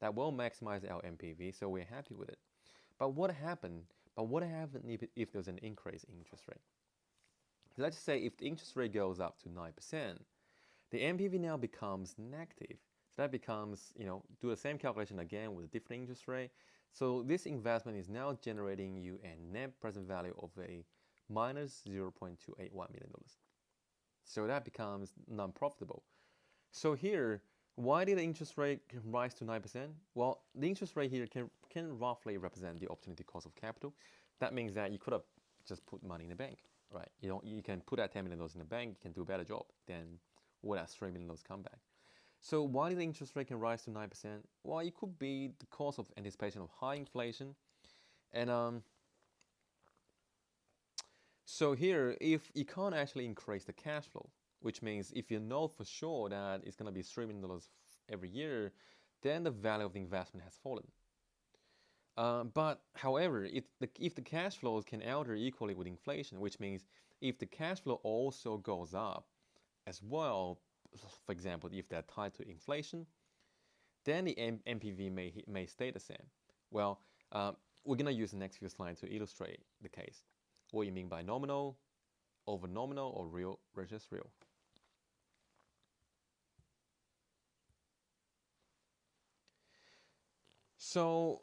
that will maximize our NPV, so we're happy with it. But what happened if there's an increase in interest rate? So let's say if the interest rate goes up to 9%, the NPV now becomes negative. So that becomes, do the same calculation again with a different interest rate. So this investment is now generating you a net present value of a minus $0.281 million. So that becomes non-profitable. So here, why did the interest rate rise to 9%? Well, the interest rate here can roughly represent the opportunity cost of capital. That means that you could have just put money in the bank, right? You can put that $10 million in the bank, you can do a better job than what that $3 million come back. So why did the interest rate can rise to 9%? Well, it could be the cause of anticipation of high inflation. And so here, if you can't actually increase the cash flow, which means if you know for sure that it's going to be $3 million every year, then the value of the investment has fallen. But however, if the cash flows can alter equally with inflation, which means if the cash flow also goes up as well, for example, if they're tied to inflation, then the NPV may stay the same. Well, we're going to use the next few slides to illustrate the case. What you mean by nominal, over nominal, or real versus real. So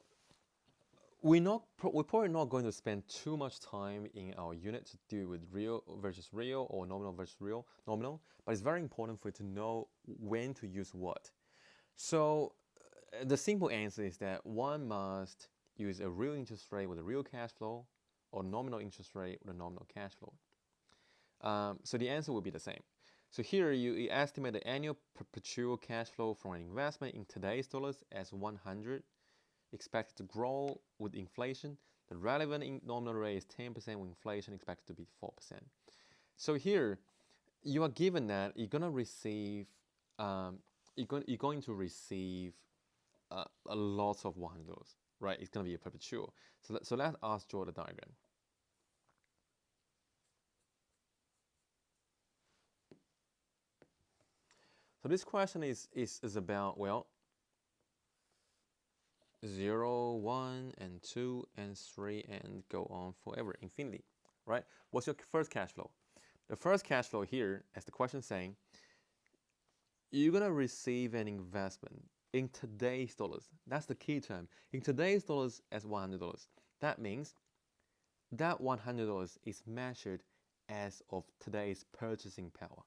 we're probably not going to spend too much time in our unit to do with real versus real or nominal versus nominal, but it's very important for you to know when to use what. So the simple answer is that one must use a real interest rate with a real cash flow or nominal interest rate with a nominal cash flow. So the answer will be the same. So here you estimate the annual perpetual cash flow from an investment in today's dollars as 100, expected to grow with inflation. The relevant nominal rate is 10% with inflation expected to be 4%. So here you are given that you're going to receive a lot of $100, right? It's going to be a perpetual. So let us draw the diagram. So this question is about, well, 0, 1, and 2, and 3, and go on forever, infinity, right? What's your first cash flow? The first cash flow here, as the question is saying, you're going to receive an investment in today's dollars. That's the key term. In today's dollars as $100. That means that $100 is measured as of today's purchasing power.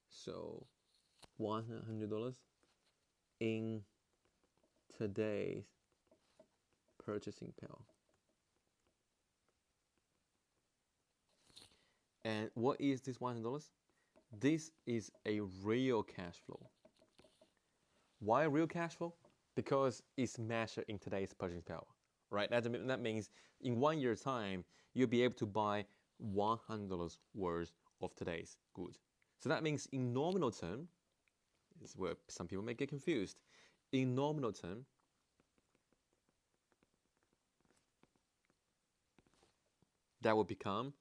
So $100 in today's purchasing power. And what is this $100? This is a real cash flow. Why real cash flow? Because it's measured in today's purchasing power, right? That means in 1 year's time, you'll be able to buy $100 worth of today's goods. So that means in nominal term, this is where some people may get confused. In nominal term, that will become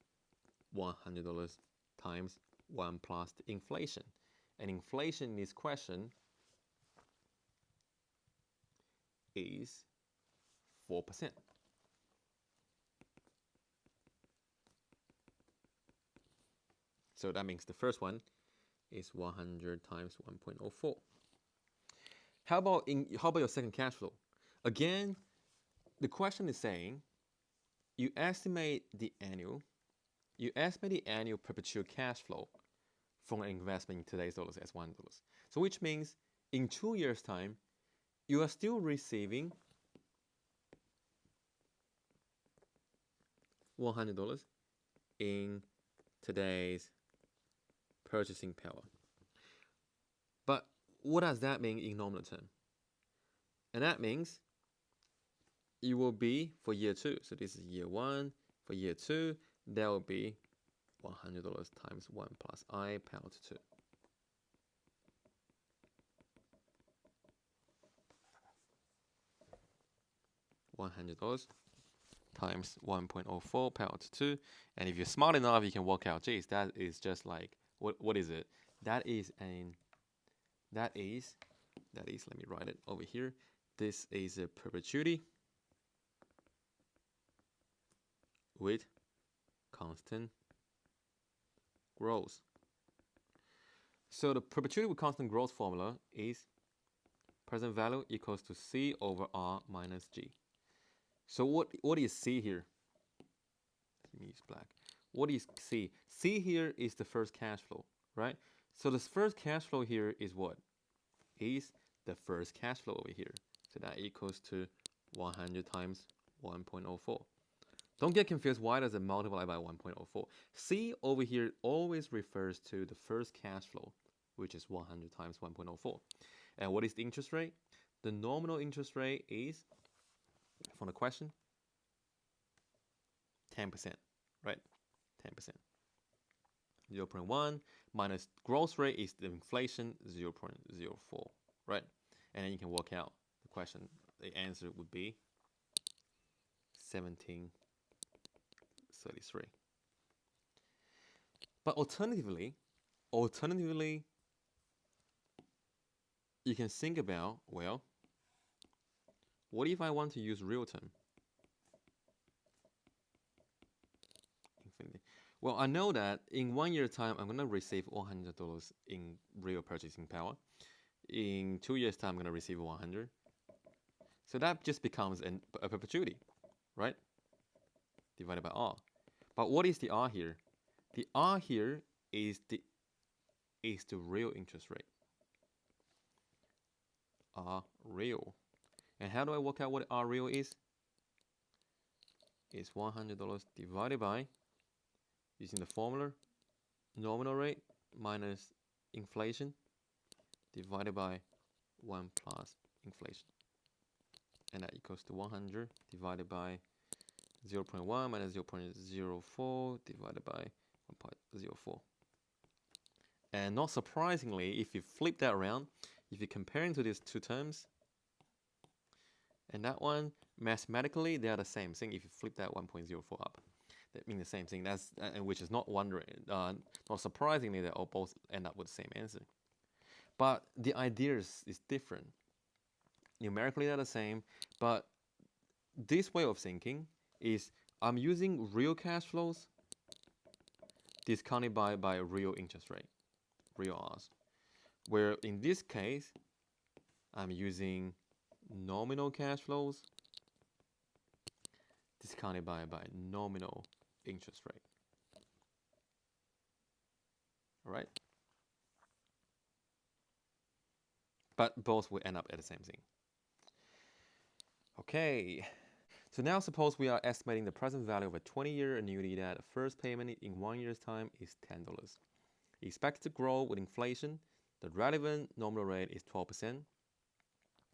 $100 times 1 plus the inflation. And inflation in this question is 4%. So that means the first one is 100 times 1.04. How about your second cash flow? Again, the question is saying you estimate the annual perpetual cash flow from an investment in today's dollars as $1. So which means in 2 years' time, you are still receiving $100 in today's purchasing power. But what does that mean in nominal term? And that means it will be for year 2. So this is year 1. For year 2, that will be $100 times 1 plus I power to 2. $100 times 1.04 power to 2. And if you're smart enough, you can work out, geez, that is just like, what is it? That is, let me write it over here. This is a perpetuity with constant growth. So the perpetuity with constant growth formula is present value equals to C over R minus G. So what is C here? Let me use black. What is C? C here is the first cash flow, right? So the first cash flow here is what? Is the first cash flow over here. So that equals to 100 times 1.04. Don't get confused. Why does it multiply by 1.04? C over here always refers to the first cash flow, which is 100 times 1.04. And what is the interest rate? The nominal interest rate is, from the question, 10%, right? 10%. 0.1 minus growth rate is the inflation, 0.04, right? And then you can work out the question. The answer would be 1733. But alternatively, you can think about, well, what if I want to use real term? Infinity. Well, I know that in 1 year's time, I'm going to receive $100 in real purchasing power. In 2 years' time, I'm going to receive 100. So that just becomes a perpetuity, right? Divided by R. But what is the R here? The R here is the real interest rate. R real. And how do I work out what R real is? It's $100 divided by, using the formula, nominal rate minus inflation divided by 1 plus inflation. And that equals to 100 divided by 0.1 minus 0.04 divided by 1.04. And not surprisingly, if you flip that around, if you're comparing to these two terms, and that one, mathematically, they are the same thing. If you flip that 1.04 up, that means the same thing. That's which is not surprisingly, they all both end up with the same answer. But the idea is different. Numerically, they're the same, but this way of thinking is I'm using real cash flows discounted by real interest rate, real R's. Where in this case, I'm using nominal cash flows discounted by nominal interest rate. All right? But both will end up at the same thing. Okay. So now suppose we are estimating the present value of a 20-year annuity that the first payment in 1 year's time is $10. Expected to grow with inflation. The relevant nominal rate is 12%,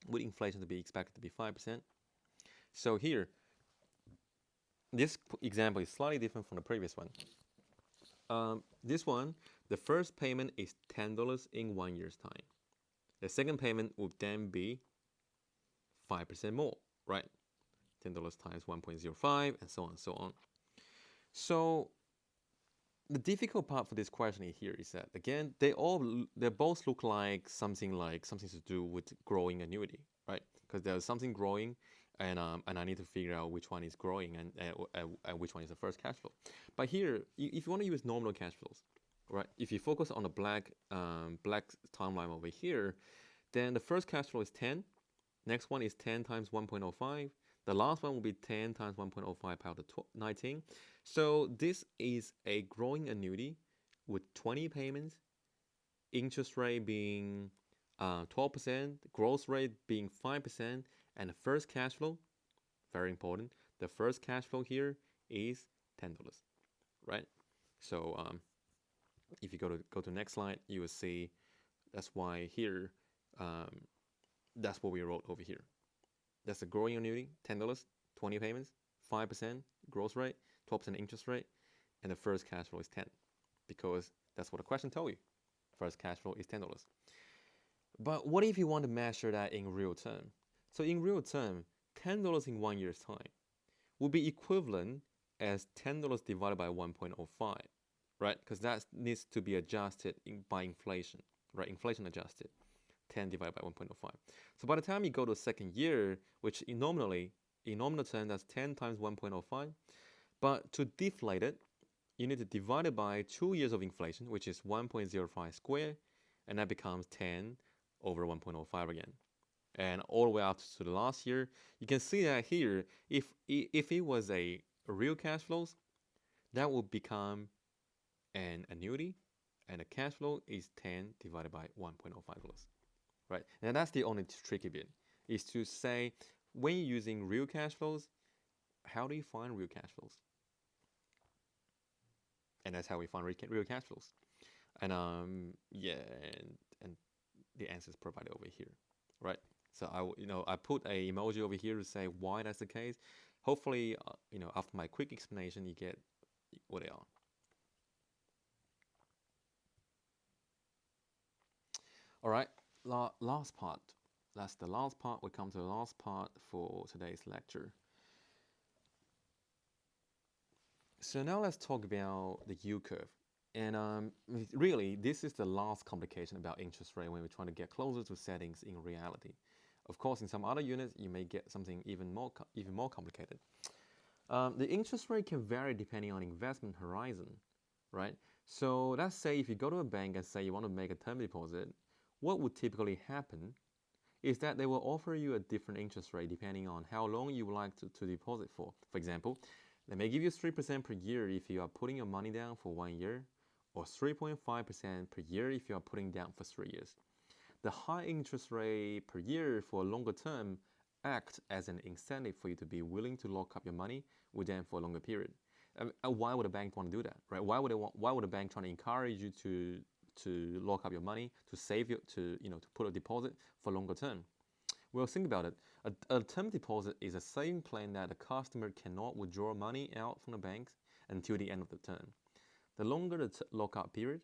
with inflation to be expected to be 5%. So here, this example is slightly different from the previous one. This one, the first payment is $10 in 1 year's time. The second payment would then be 5% more, right? $10 times 1.05 and so on and so on. So the difficult part for this question here is that, again, they both look like something to do with growing annuity, right? Because there's something growing, and I need to figure out which one is growing and which one is the first cash flow. But here, if you want to use nominal cash flows, right? If you focus on the black timeline over here, then the first cash flow is 10. Next one is 10 times 1.05. The last one will be 10 times 1.05 power to 19. So this is a growing annuity with 20 payments, interest rate being 12%, growth rate being 5%, and the first cash flow, very important, the first cash flow here is $10, right? So if you go to the next slide, you will see that's why here, that's what we wrote over here. That's a growing annuity, $10, 20 payments, 5% growth rate, 12% interest rate, and the first cash flow is 10, because that's what the question told you. First cash flow is $10. But what if you want to measure that in real term? So in real term, $10 in 1 year's time will be equivalent as $10 divided by 1.05, right? Because that needs to be adjusted by inflation, right? Inflation adjusted. 10 divided by 1.05. So by the time you go to the second year, which in nominal term, that's 10 times 1.05. But to deflate it, you need to divide it by 2 years of inflation, which is 1.05 squared, and that becomes 10 over 1.05 again. And all the way up to the last year, you can see that here, if it was a real cash flows, that would become an annuity, and the cash flow is 10 divided by 1.05. Right? And that's the only tricky bit, is to say, when you're using real cash flows, how do you find real cash flows? And that's how we find real cash flows. And and the answer is provided over here, right? So I put a emoji over here to say why that's the case. Hopefully, after my quick explanation, you get what they are. All right. Last part. That's the last part. We come to the last part for today's lecture. So now let's talk about the yield curve. And really, this is the last complication about interest rate when we're trying to get closer to settings in reality. Of course, in some other units, you may get something even more complicated. The interest rate can vary depending on investment horizon, right? So let's say if you go to a bank and say you want to make a term deposit, what would typically happen is that they will offer you a different interest rate depending on how long you would like to deposit for. For example, they may give you 3% per year if you are putting your money down for 1 year, or 3.5% per year if you are putting down for 3 years. The high interest rate per year for a longer term acts as an incentive for you to be willing to lock up your money with them for a longer period. Why would a bank want to do that, right? Why would a bank try to encourage you to lock up your money, to save to put a deposit for longer term? Well, think about it. A term deposit is a saving plan that the customer cannot withdraw money out from the banks until the end of the term. The longer the lockup period,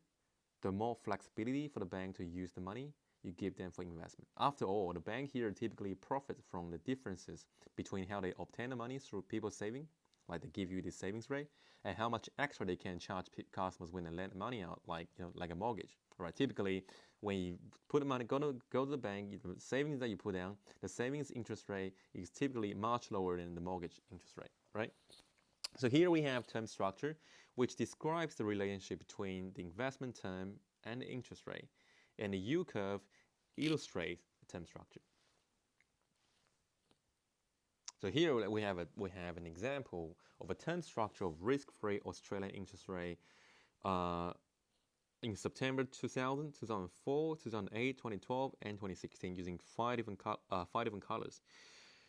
the more flexibility for the bank to use the money you give them for investment. After all, the bank here typically profits from the differences between how they obtain the money through people saving, like they give you the savings rate, and how much extra they can charge customers when they lend money out, like a mortgage. Right? Typically, when you put the money, go to the bank, the savings that you put down, the savings interest rate is typically much lower than the mortgage interest rate. Right? So here we have term structure, which describes the relationship between the investment term and the interest rate, and the yield curve illustrates the term structure. So here we have an example of a term structure of risk-free Australian interest rate in September 2000, 2004, 2008, 2012, and 2016 using five different colors.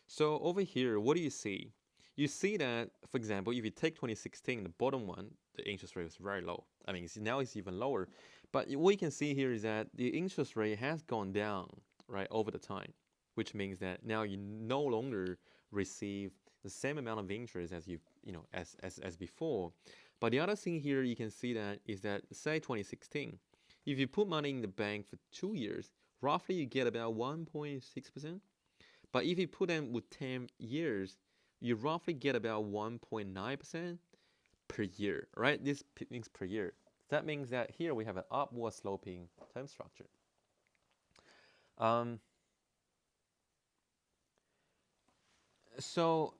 So over here, what do you see? you see that, for example, if you take 2016, the bottom one, the interest rate was very low. I mean, now it's even lower. But what you can see here is that the interest rate has gone down, right, over the time, which means that now you no longer receive the same amount of interest as as before. But the other thing here you can see that is that, say 2016, if you put money in the bank for 2 years, roughly you get about 1.6%. But if you put them with 10 years, you roughly get about 1.9% per year, right? This means per year. That means that here we have an upward sloping term structure. So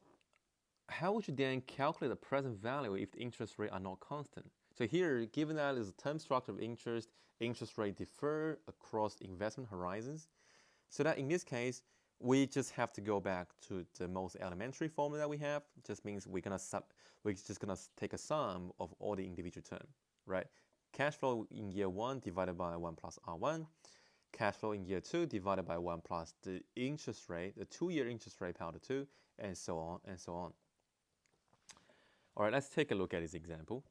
how would you then calculate the present value if the interest rate are not constant? So here, given that is a term structure of interest rate differ across investment horizons. So that in this case, we just have to go back to the most elementary formula that we have. It just means we're just gonna take a sum of all the individual terms, right? Cash flow in year 1 divided by 1 plus R1. Cash flow in year 2 divided by 1 plus the interest rate, the 2-year interest rate power to 2, and so on and so on. All right, let's take a look at this example.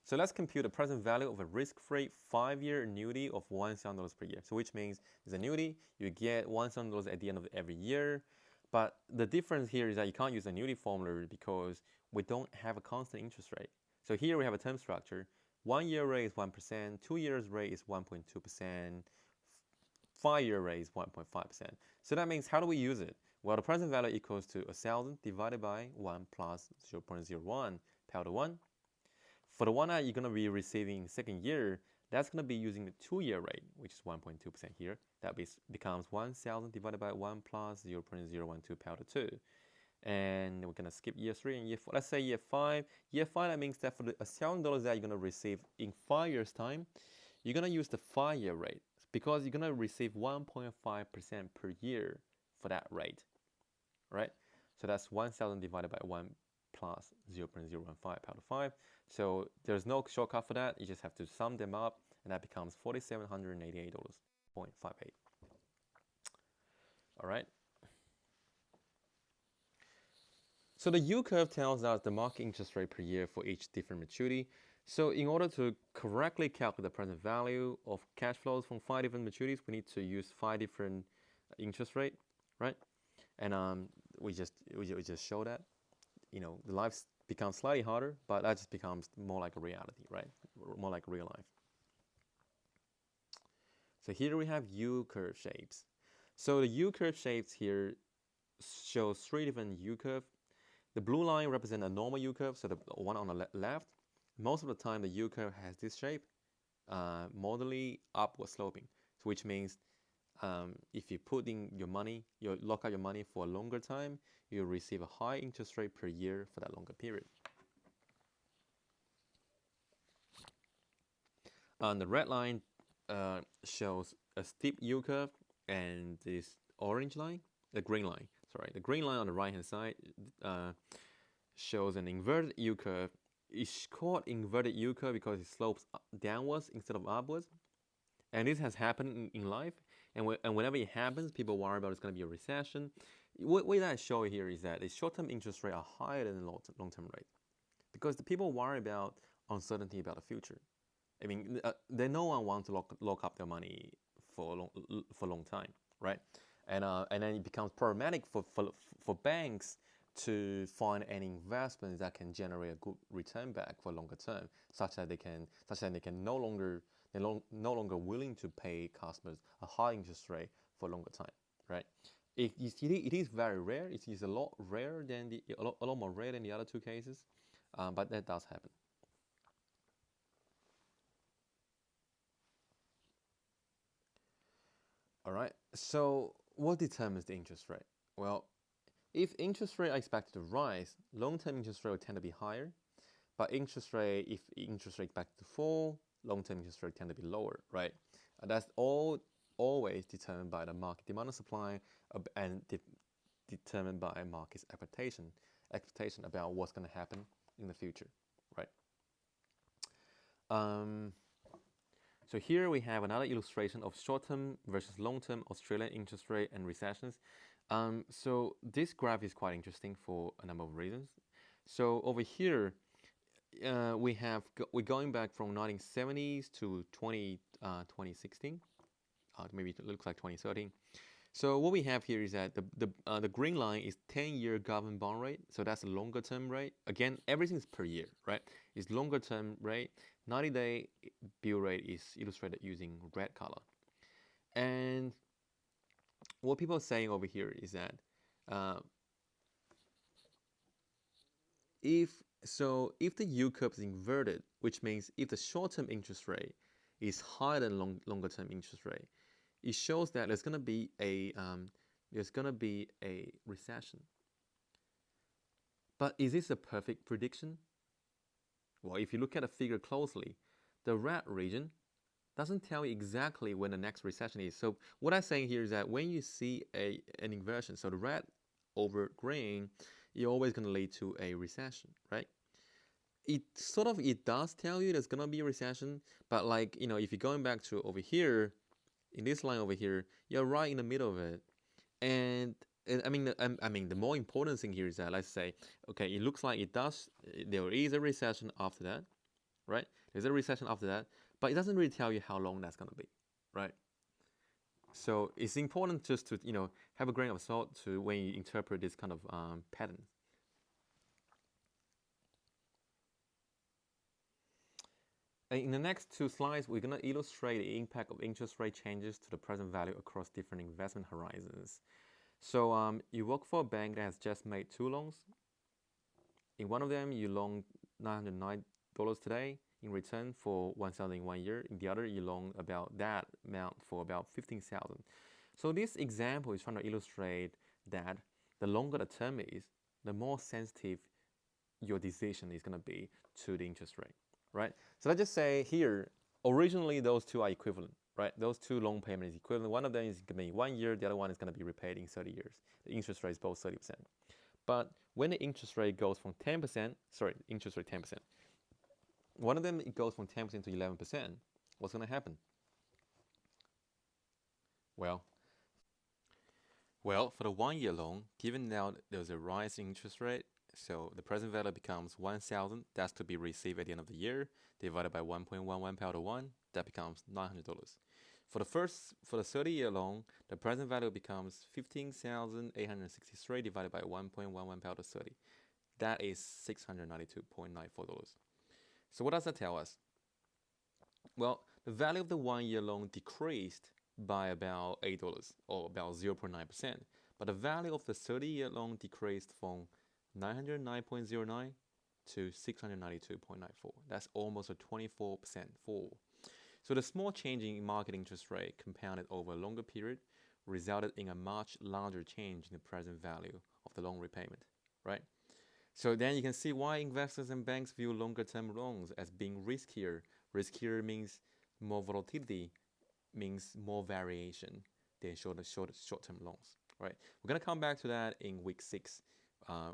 So let's compute the present value of a risk-free 5-year annuity of $1,000 per year. So which means this annuity, you get $1,000 at the end of every year. But the difference here is that you can't use annuity formula because we don't have a constant interest rate. So here we have a term structure. 1-year rate is 1%, 2 years rate is 1.2%, 5-year rate is 1.5%. So that means, how do we use it? Well, the present value equals to 1,000 divided by 1 plus 0.01 power to 1. For the one that you're going to be receiving second year, that's going to be using the 2-year rate, which is 1.2% here. That becomes 1,000 divided by 1 plus 0.012 power to 2. And we're going to skip year 3 and year 4. Let's say year 5. Year 5, that means that for the $1,000 that you're going to receive in 5 years' time, you're going to use the 5-year rate because you're going to receive 1.5% per year for that rate, right? So that's 1,000 divided by 1 plus 0.015 power to 5. So there's no shortcut for that. You just have to sum them up, and that becomes $4,788.58. All right. So the yield curve tells us the market interest rate per year for each different maturity. So in order to correctly calculate the present value of cash flows from 5 different maturities, we need to use 5 different interest rate, right? And we just show that. The life becomes slightly harder, but that just becomes more like a reality, right? More like real life. So here we have yield curve shapes. So the yield curve shapes here shows 3 different yield curve. The blue line represents a normal yield curve, so the one on the left. Most of the time, the yield curve has this shape, moderately upward sloping. So which means if you put in your money, you lock out your money for a longer time, you'll receive a high interest rate per year for that longer period. The red line shows a steep yield curve, and this orange line, the green line on the right hand side shows an inverted yield curve. It's called inverted yield curve because it slopes downwards instead of upwards. And this has happened in life. And whenever it happens, people worry about it's going to be a recession. What I show here is that the short-term interest rate are higher than the long-term rate because the people worry about uncertainty about the future. I mean, no one wants to lock up their money for a long time, right? And then it becomes problematic for banks to find any investments that can generate a good return back for longer term, such that they can no longer willing to pay customers a high interest rate for a longer time, right? It is very rare. It is a lot more rare than the other 2 cases, but that does happen. All right. So what determines the interest rate? Well, if interest rate are expected to rise, long-term interest rate will tend to be higher. But if interest rate expected to fall, long-term interest rate tend to be lower, right? That's always determined by the market demand and supply, and determined by market's expectation about what's going to happen in the future, right? So here we have another illustration of short-term versus long-term Australian interest rate and recessions. So this graph is quite interesting for a number of reasons. So over here, we're going back from 1970s to 2016. Maybe it looks like 2013. So what we have here is that the green line is 10-year government bond rate. So that's a longer term rate. Again, everything is per year, right? It's longer term rate. 90-day bill rate is illustrated using red color. And what people are saying over here is that uh, if the yield curve is inverted, which means if the short-term interest rate is higher than longer-term interest rate, it shows that there's going to be a recession. But is this a perfect prediction? Well, if you look at the figure closely, the red region doesn't tell you exactly when the next recession is. So what I'm saying here is that when you see an inversion, so the red over green, you're always going to lead to a recession, right? It does tell you there's going to be a recession, but like, if you're going back to over here, in this line over here, you're right in the middle of it. And the more important thing here is that, let's say, okay, it looks like there is a recession after that, right? There's a recession after that, but it doesn't really tell you how long that's going to be, right? So it's important just to, have a grain of salt to when you interpret this kind of pattern. In the next two slides, we're going to illustrate the impact of interest rate changes to the present value across different investment horizons. So you work for a bank that has just made two loans. In one of them, you loan $909 today in return for 1,000 in 1 year. In the other, you loan about that amount for about 15,000. So this example is trying to illustrate that the longer the term is, the more sensitive your decision is going to be to the interest rate, right? So let's just say here, originally those two are equivalent, right? Those two loan payments is equivalent. One of them is going to be 1 year, the other one is going to be repaid in 30 years. The interest rate is both 30%. But when the interest rate goes from 10%, interest rate 10%, one of them, it goes from 10% to 11%, what's going to happen? Well, for the 1 year loan, given now there's a rise in interest rate, so the present value becomes 1,000. That's to be received at the end of the year, divided by 1.11 power to 1. That becomes $900. For the 30-year loan, the present value becomes 15,863 divided by 1.11 power to 30. That is $692.94. So what does that tell us? Well, the value of the 1 year loan decreased by about $8 or about 0.9%, but the value of the 30-year loan decreased from 909.09 to 692.94. That's almost a 24% fall. So the small change in market interest rate compounded over a longer period resulted in a much larger change in the present value of the loan repayment, right? So then you can see why investors and banks view longer-term loans as being riskier. Riskier means more volatility, means more variation than short-term loans, right? We're going to come back to that in week 6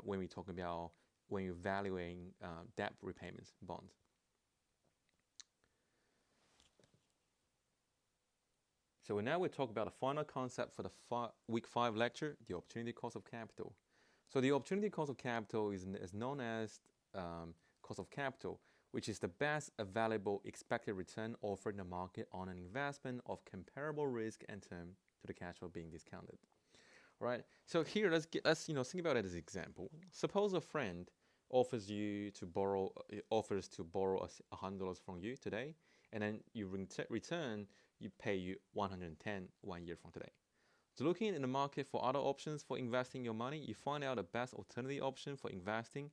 when we talk about when you're valuing debt repayments bonds. So now we talk about the final concept for the week 5 lecture, the opportunity cost of capital. So the opportunity cost of capital is known as cost of capital, which is the best available expected return offered in the market on an investment of comparable risk and term to the cash flow being discounted. All right. So here, let's think about it as an example. Suppose a friend offers to borrow $100 from you today, and then you return you pay you 110 1 year from today. So looking in the market for other options for investing your money, you find out the best alternative option for investing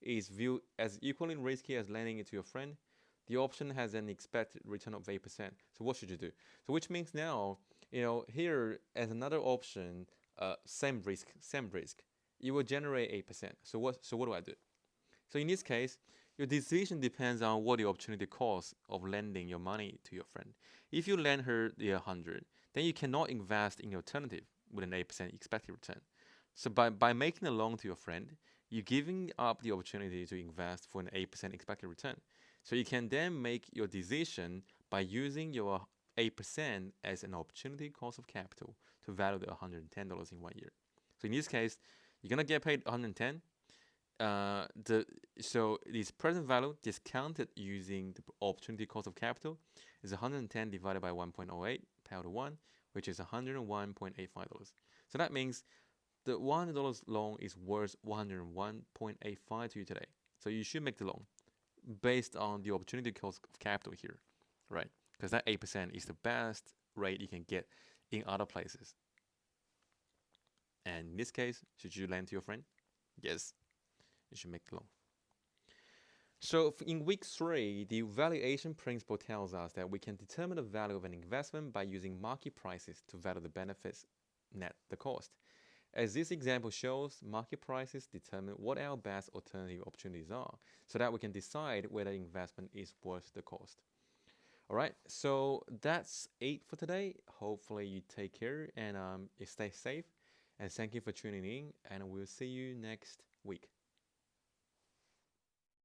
is viewed as equally risky as lending it to your friend. The option has an expected return of 8%. So what should you do? So which means now, here as another option, same risk, you will generate 8%. So what do I do? So in this case, your decision depends on what the opportunity cost of lending your money to your friend. If you lend her the 100, then you cannot invest in the alternative with an 8% expected return. So by making a loan to your friend, you're giving up the opportunity to invest for an 8% expected return. So you can then make your decision by using your 8% as an opportunity cost of capital to value the $110 in 1 year. So in this case, you're gonna get paid 110. So this present value discounted using the opportunity cost of capital is 110 divided by 1.08 power to 1, which is $101.85. So that means the $100 loan is worth 101.85 to you today. So you should make the loan based on the opportunity cost of capital here, right? Because that 8% is the best rate you can get in other places. And in this case, should you lend to your friend? Yes, you should make the loan. So in week 3, the valuation principle tells us that we can determine the value of an investment by using market prices to value the benefits net the cost. As this example shows, market prices determine what our best alternative opportunities are so that we can decide whether investment is worth the cost. All right, so that's it for today. Hopefully you take care and you stay safe. And thank you for tuning in, and we'll see you next week.